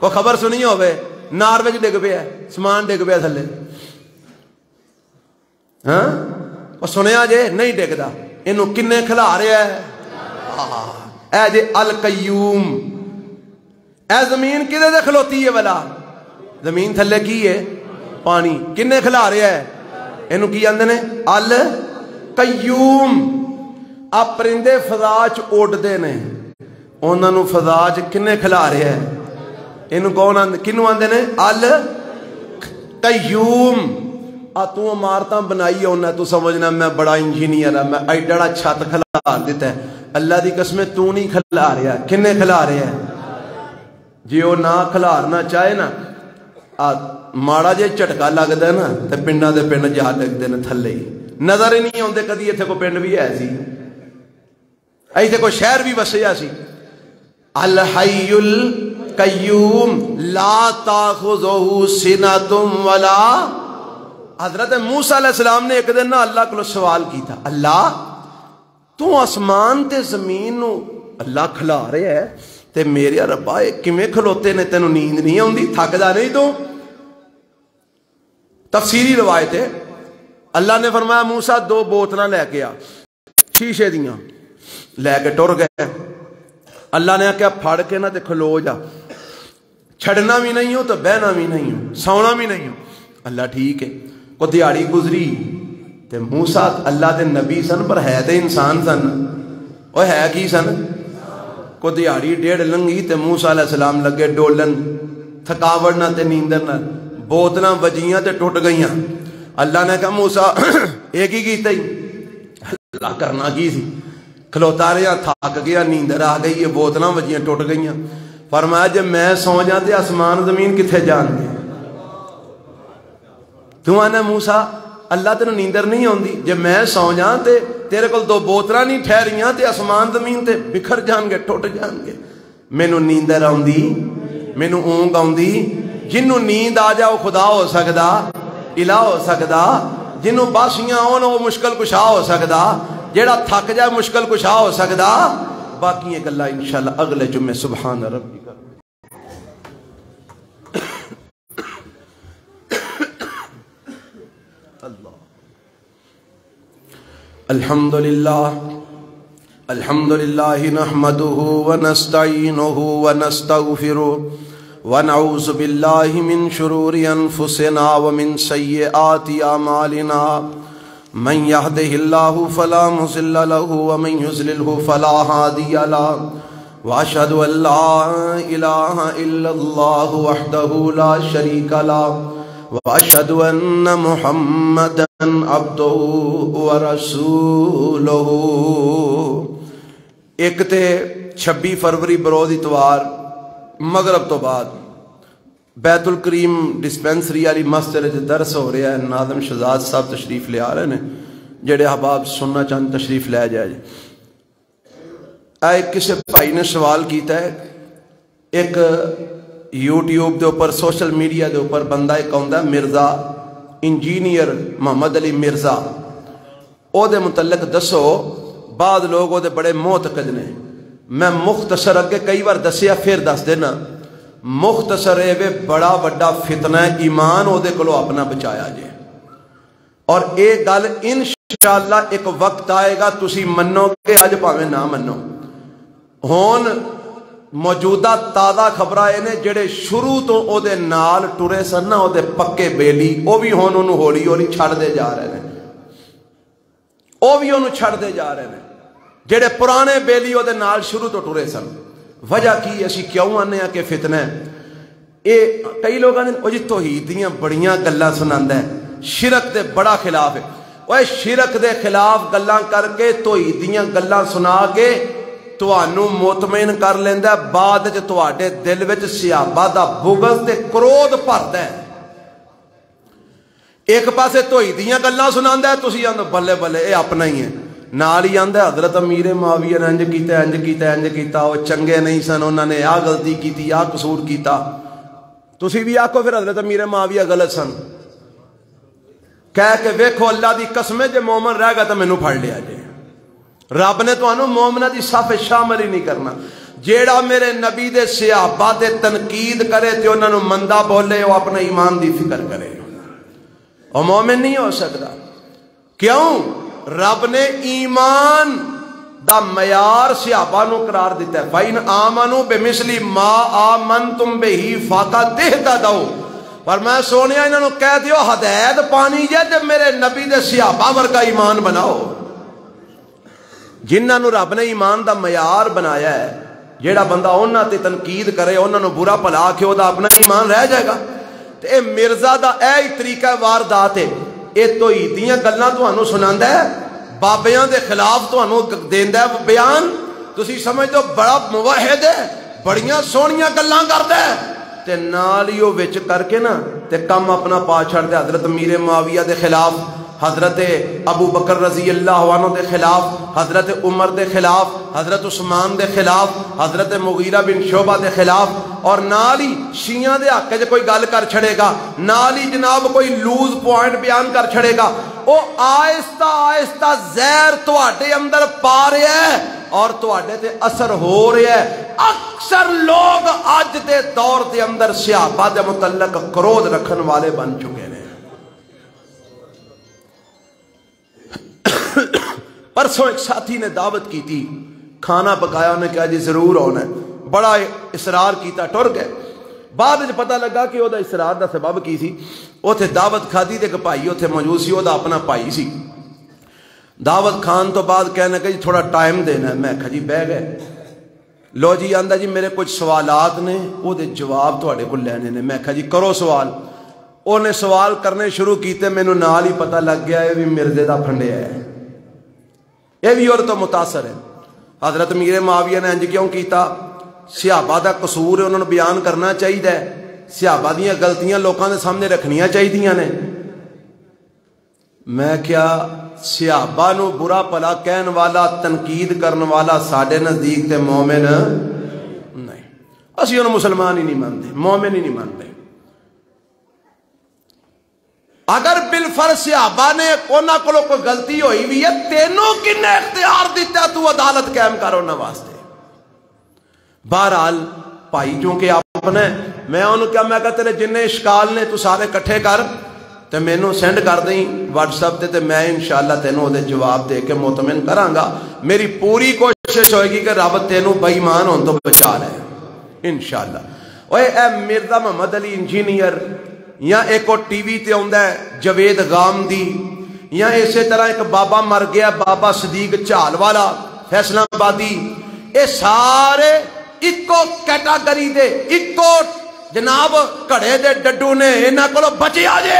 [SPEAKER 1] کو خبر سنی ہوئے؟ ناروے ڈگ پیا ہے، سمان ڈگ پیا تھلے. ہاں اور سنیا جے نہیں ڈگدا. انہوں کنے کھلا رہا ہے؟ اے جے القیوم. اے زمین کدے دے کھلوتی ہے بلا؟ زمین تھلے کی ہے؟ پانی. کنے کھلا رہا ہے؟ انہوں کی آندے نے القیوم. آپ پرندے فضا چ اڑدے نے، انہاں نوں فضا چ کنے کھلا رہا ہے؟ انہوں کون آندے؟ کنوں آندے نے القیوم. تو عمارتاں بنائی ہونا تو سمجھنا میں بڑا انجینئر ہوں، میں ایڈا چھت کھلار دیتا ہے۔ اللہ دی قسمیں تو نہیں کھلا رہا، کنے کھلا رہا ہے؟ جی وہ نہ کھلارنا چاہے نا ماڑا جے جھٹکا لگتا ہے نا تو پنڈاں دے پنڈ جا لگتے ہیں تھلے ہی، نظر ہی نہیں آتے کدی اتنے کوئی پنڈ بھی ہے سی، ایتھے کوئی شہر بھی وسیا سی۔ الحی القیوم لا تاخذہ سنۃ ولا، حضرت موسیٰ علیہ السلام نے ایک دن نا اللہ کو سوال کیتا، اللہ تو آسمان تے زمین نو اللہ کھلا رہے ہے تے میرے ربا کیویں کھلوتے نے، تینوں نیند نہیں آتی، تھکدا نہیں تو؟ تفسیری روایت ہے اللہ نے فرمایا موسیٰ 2 بوتلاں لے کے آ، شیشے دیاں لے کے ٹر گئے۔ اللہ نے کہا پھڑ کے نہ تے کھلو جا، چھڑنا بھی نہیں ہو تو بہنا بھی نہیں ہو، سونا بھی نہیں ہو۔ اللہ ٹھیک ہے۔ کو دیہڑی گزری تے موسیٰ اللہ دے نبی سن پر ہے تے انسان سن، وہ ہے کی سن؟ کو دیہڑی 1.5 لنگی تے موسیٰ علیہ السلام لگے ڈولن، تھکاوٹ نہ تے نیندر نہ، بوتلاں وجیاں تے ٹوٹ گئیاں۔ اللہ نے کہا موسیٰ ایک ہی کیتا ہی، اللہ کرنا کی سی؟ کھلوتا رہا، تھک گیا، نیندر آ گئی، یہ بوتلاں وجیاں ٹوٹ گئیاں۔ فرمایا جب میں سو جاتے آسمان زمین کتنے جان گے؟ تو آنا موسیٰ اللہ تینوں نیندر نہیں آتی، جب میں سو جان تے تیرے کو 2 بوتلاں نہیں ٹھہریاں تے آسمان زمین تے بکھر جان گے، ٹوٹ جان گے۔ مینوں نیندر آتی، مینوں اونگ آتی، جنوں نیند آ جا وہ خدا ہو سکدا، الہ ہو سکدا، جنوں باشیاں آن وہ مشکل کشا ہو سکدا، جیڑا تھک جائے مشکل کشا ہو سکدا۔ باقی یہ گلا انشاءاللہ اگلے جمعے سبحان ربی کا۔ الحمدللہ نحمده ونستعینه ونستغفره ونعوذ باللہ من شرور انفسنا ومن سیئات اعمالنا، من يهده الله فلا مضل له ومن يضلل فلا هادي له، واشهد ان لا اله الا الله وحده لا شريك له، واشهد ان محمدا عبده ورسوله۔ ایک تے 26 فروری بروز اتوار مغرب تو بعد بیت الکریم ڈسپینسری والی مسجد درس ہو رہا ہے، ناظم شہزاد صاحب تشریف لے آ رہے ہیں، جڑے احباب سننا چاہتے تشریف لے جائے۔ ایک کسی بھائی نے سوال کیتا ہے، ایک یوٹیوب دے اوپر سوشل میڈیا دے اوپر بندہ ایک آندا مرزا انجینئر محمد علی مرزا، او دے متعلق دسو، بعض لوگ او دے بڑے معتقد نے۔ میں مختصر اگے کئی بار دسیا پھر دس دینا، مختصر ہے بڑا وڈا فتنہ ہے، ایمان او دے کلو اپنا بچایا جے، اور ایک گل انشاءاللہ ایک وقت آئے گا تسی منو گے، اج پاویں نہ منو۔ ہون موجودہ تازہ خبراں نے جڑے شروع تو او دے نال ٹرے سن نا، او دے پکے بیلی، او بھی ہون انہوں ہولی ہولی چھڑ دے جا رہے ہیں، او بھی انہوں چھڑ دے جا رہے ہیں، جڑے پرانے بیلی او دے نال شروع تو ٹرے سن۔ وجہ کی اسی کیوں آنے ہیں کہ فتنہ ہے؟ اے کئی لوگاں نے او جی توحید دیاں بڑیاں گلاں سناندا ہے، شرک دے بڑا خلاف ہے۔ اوے شرک دے خلاف گلاں کر کے توحید دیاں گلاں سنا کے تانوں مطمئن کر لیندا ہے، بعد وچ تواڈے دل وچ صحابہ دا بغض تے کرودھ بھردا ہے۔ ایک پاسے توحید دیاں گلاں سناندا ہے، تسی آندے بلے بلے اے اپنا ہی ہے، نال ہی آندا ہے حضرت امیر معاویہ نے انج کیتا انج کیتا انج کیتا، او چنگے نہیں سن، انہاں نے آ غلطی کیتی، آ قصور کیتا۔ تسی بھی آکھو پھر حضرت امیر معاویہ غلط سن، کہہ کے ویکھو اللہ دی قسم جے مومن رہ گا تو مینوں پھڑ لیا جے۔ رب نے تانوں مومناں دی صف شامل ہی نہیں کرنا۔ جیڑا میرے نبی دے صحابہ دے تنقید کرے تے انہاں نوں مندا بولے، او اپنے ایمان دی فکر کرے، او مومن نہیں ہو سکدا۔ کیوں؟ رب نے ایمان دا معیار صحابہ نو قرار دیتا ہے، فَإِنْ آمَنُوا بِمِثْلِ مَا آمَنْتُمْ بِهِ فَقَدِ اهْتَدَوْا۔ پر میں سونیا انہاں نو کہہ دیو ہدایت پانی جے تے میرے نبی دے صحابہ ورگا ایمان بناؤ۔ جنہاں نو رب نے ایمان دا معیار بنایا ہے، جیڑا بندہ انہاں تے تنقید کرے، انہاں نو برا بھلا کہ او دا اپنا ایمان رہ جائے گا۔ تے اے مرزا دا اے طریقہ واردات ہے، یہ توحیدیاں گلاں تانوں سناندا ہے، بابیاں دے خلاف تانوں دیندا ہے بیان، تسی سمجھ دو بڑا موحد ہے، بڑیاں سونیاں گلاں کردا ہے، تے نال ہی او وچ کر کے نا تے کم اپنا پا چھڑ دے حضرت امیر معاویہ دے خلاف، حضرت ابو بکر رضی اللہ عنہ دے خلاف، حضرت عمر دے خلاف، حضرت عثمان دے خلاف، حضرت مغیرہ بن شعبہ دے خلاف، اور نال ہی شیعہ دے حق وچ کوئی گل کر چھڑے گا، نال ہی جناب کوئی لوز پوائنٹ بیان کر چھڑے گا، او آہستہ آہستہ زہر تواڈے اندر پا رہا ہے اور تواڈے تے اثر ہو رہا ہے۔ اکثر لوگ اج دے دور دے اندر صحابہ دے متعلق کرودھ رکھن والے بن چکے ہیں۔ پرسوں ایک ساتھی نے دعوت کی تھی، کھانا پکایا، انہیں کہا جی ضرور ہونا ہے، بڑا اصرار کیتا، ٹر گئے۔ بعد میں پتہ لگا کہ وہ اصرار دا سبب کی سی، اوتھے دعوت کھادی تے ایک بھائی اوتھے موجود سی، وہ اپنا بھائی سی۔ دعوت کھان تو بعد کہنے کہ جی تھوڑا ٹائم دینا ہے، میں کہا جی بہ گئے، لو جی آندا جی میرے کچھ سوالات نے، وہ دے جواب تواڈے کول لینے نے، میں کہا جی کرو سوال۔ انہیں سوال کرنے شروع کیتے، مینوں نال ہی پتہ لگ گیا ہے بھی مرزے دا پھنڈیا ہے، یہ بھی اور تو متاثر ہے۔ حضرت امیر معاویہ نے انج کیوں کیتا؟ صحابہ دا قصور ہے، انہوں نے بیان کرنا چاہیے، صحابہ دیاں غلطیاں لوکاں دے سامنے رکھنیاں چاہیے نے۔ میں کیا صحابہ نو برا پلا کہن والا، تنقید کرن والا ساڈے نزدیک تے مومن نہیں، اسی انہوں مسلمان ہی نہیں مانتے، مومن ہی نہیں مانتے۔ اگر بالفرض صحابہ نے انہاں کولوں کوئی غلطی ہوئی بھی ہے، تینوں کنے اختیار دیتا تو عدالت قائم کرو نہ واسطے۔ بہرحال بھائی چونکہ اپنا میں انہوں کہا تیرے جن اشکال نے تو سارے کٹھے کر تے مینوں سینڈ کر دیں واٹس ایپ تے میں انشاءاللہ تینوں دے جواب دے کے مطمئن کراں گا۔ میری پوری کوشش ہوئے گی کہ رب تینوں بے ایمان ہون تو بچا لے انشاءاللہ۔ اوے اے مرزا محمد علی انجینئر، یا ایک اور ٹی وی تے ہوندا ہے جوید غامدی، یا اسی طرح ایک بابا مر گیا بابا صدیق چال والا فیصلہ آبادی، اے سارے ایکو کیٹاگری دے ایکو جناب کڑے دے ڈڈو نے، انہاں کولوں بچیا جے،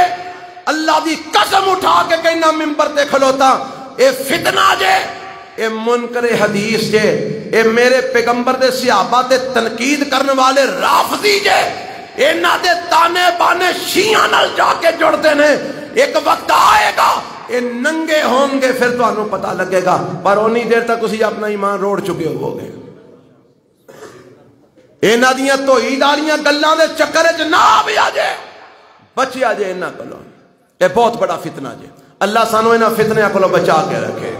[SPEAKER 1] اللہ دی قسم اٹھا کے کہنا ممبر تے کھلوتا، اے فتنہ جے، اے منکر حدیث جے، اے میرے پیغمبر دے صحابہ تے تنقید کرنے والے رافضی جے، انہاں دے تانے بانے شیعہ نال جا کے جڑتے ہیں۔ ایک وقت آئے گا یہ ننگے ہوں گے، پھر تانوں پتہ لگے گا، پر اونی دیر تک اسی اپنا ایمان روڑ چکے ہو گے۔ انہاں دیاں توحید والیاں گلاں دے چکر وچ نہ آیا جے، بچیا جے انہاں کولوں، یہ بہت بڑا فتنہ جے۔ اللہ سانو انہاں فتنیاں کولوں بچا کے رکھے،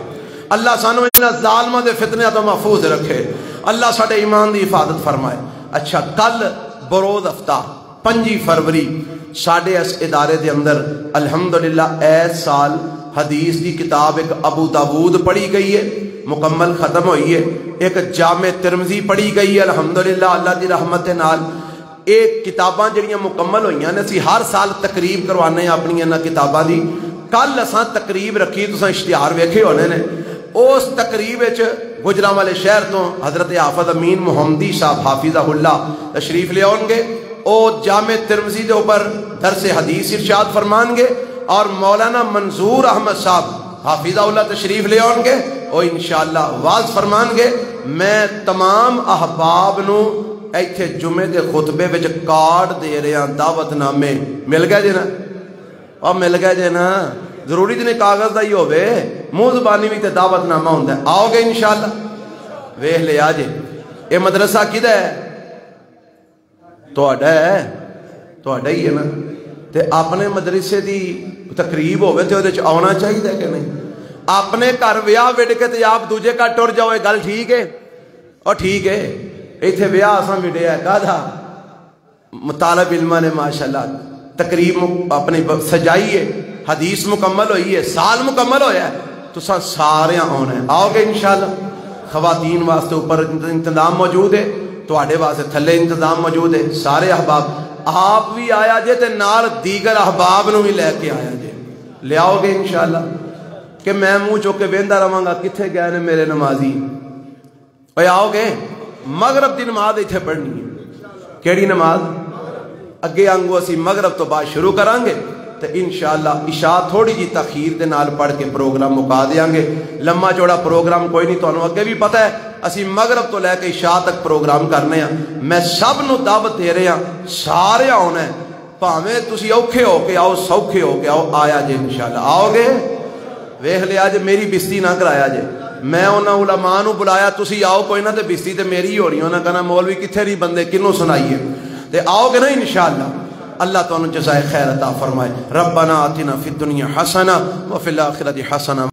[SPEAKER 1] اللہ سانو انہاں ظالماں دے فتنیاں تو محفوظ رکھے، اللہ ساڈے ایمان دی حفاظت فرمائے۔ اچھا، کل بروز ہفتہ 5 فروری ساڑھے اس ادارے دے اندر الحمدللہ ایس سال حدیث دی کتاب ایک ابو داود پڑھی گئی ہے، مکمل ختم ہوئی ہے، ایک جامع ترمذی پڑھی گئی ہے الحمدللہ اللہ دی رحمت نال۔ ایک کتاباں جڑیاں مکمل ہوئیاں نے، اسی ہر سال تقریب کروانے ہیں اپنی انہاں کتاباں دی۔ کل اساں تقریب رکھی، تساں اشتہار ویکھے ہونے نے، اس تقریب وچ گجرانوالے شہر تو حضرت حافظ امین محمدی صاحب حافظہ اللہ تشریف لے آؤں گے، او جامع ترمذی دے اوپر درس حدیث ارشاد فرمان گے، اور مولانا منظور احمد صاحب حافظہ اللہ تشریف لے آؤں گے، او انشاءاللہ واز فرمان گے۔ میں تمام احباب نو ایتھے جمعے دے خطبے وچ کارڈ دے رہے ہیں، دعوت نامے مل گئے جی نا، اور مل گئے جی نا، ضروری جنے کاغذ دا ہی ہوئے، منہ زبانی بھی تے دعوت نامہ ہوندہ ہے، آؤ گے انشاءاللہ، ویہ لے آجے۔ اے مدرسہ کدھا ہے؟ توڑا ہے، توڑا ہی ہے نا، تے اپنے مدرسے دی تقریب ہوئے تے ہوئے آنا چاہیے کہ نہیں؟ اپنے گھر ویاہ وڈ کے تے آپ دوجے کا ٹر جاؤ، گل ٹھیک ہے؟ اور ٹھیک ہے، ایتھے ویاہ اساں وڈیا ہے، کہا تھا مطالب علمہ نے ماشاءاللہ تقریب اپنی سجائی ہے، حدیث مکمل ہوئی ہے، سال مکمل ہویا ہے، تو سارے آنا ہے، آؤ گے انشاءاللہ۔ خواتین واسطے اوپر انتظام موجود ہے، تواڈے واسطے تھلے انتظام موجود ہے، سارے احباب آپ بھی آیا جے تے نال دیگر احباب نو بھی لے کے آیا جے، لے آؤ گے انشاءاللہ، کہ میں منہ چوک کے ویندا رہاں گا کتھے گئے نے میرے نمازی؟ اوے آؤ گے، مغرب دی نماز ایتھے پڑھنی ہے، کیڑی نماز؟ اگے آنگو اسی مغرب تو بعد شروع کران گے، تو انشاءاللہ عشاء تھوڑی جی تاخیر دے نال پڑھ کے پروگرام مکا دیاں گے. لمبا چوڑا پروگرام کوئی نہیں, تانوں اگے بھی پتہ ہے اسی مغرب تو لے کے عشاء تک پروگرام کرنے ہیں. میں سب نو دعوت دے رہا سارے آنا ہے, بھاویں تسی اوکھے ہو کے آؤ سوکھے ہو کے آؤ, آیا جے انشاءاللہ. آؤ گے ویکھ لیا جے, میری بستی نہ کرایا جے. میں انہاں علماء نو بلایا, تسی آؤ کوئی نہ, تے بستی تے میری ہی ہونی. انہاں کہنا مولوی کتھے نہیں بندے کنوں سنائیے, تے آؤ گے نا انشاءاللہ. اللہ تعالیٰ جزائے خیر عطا فرمائے. ربنا آتنا فی الدنیا حسنہ وفی الآخرۃ حسنہ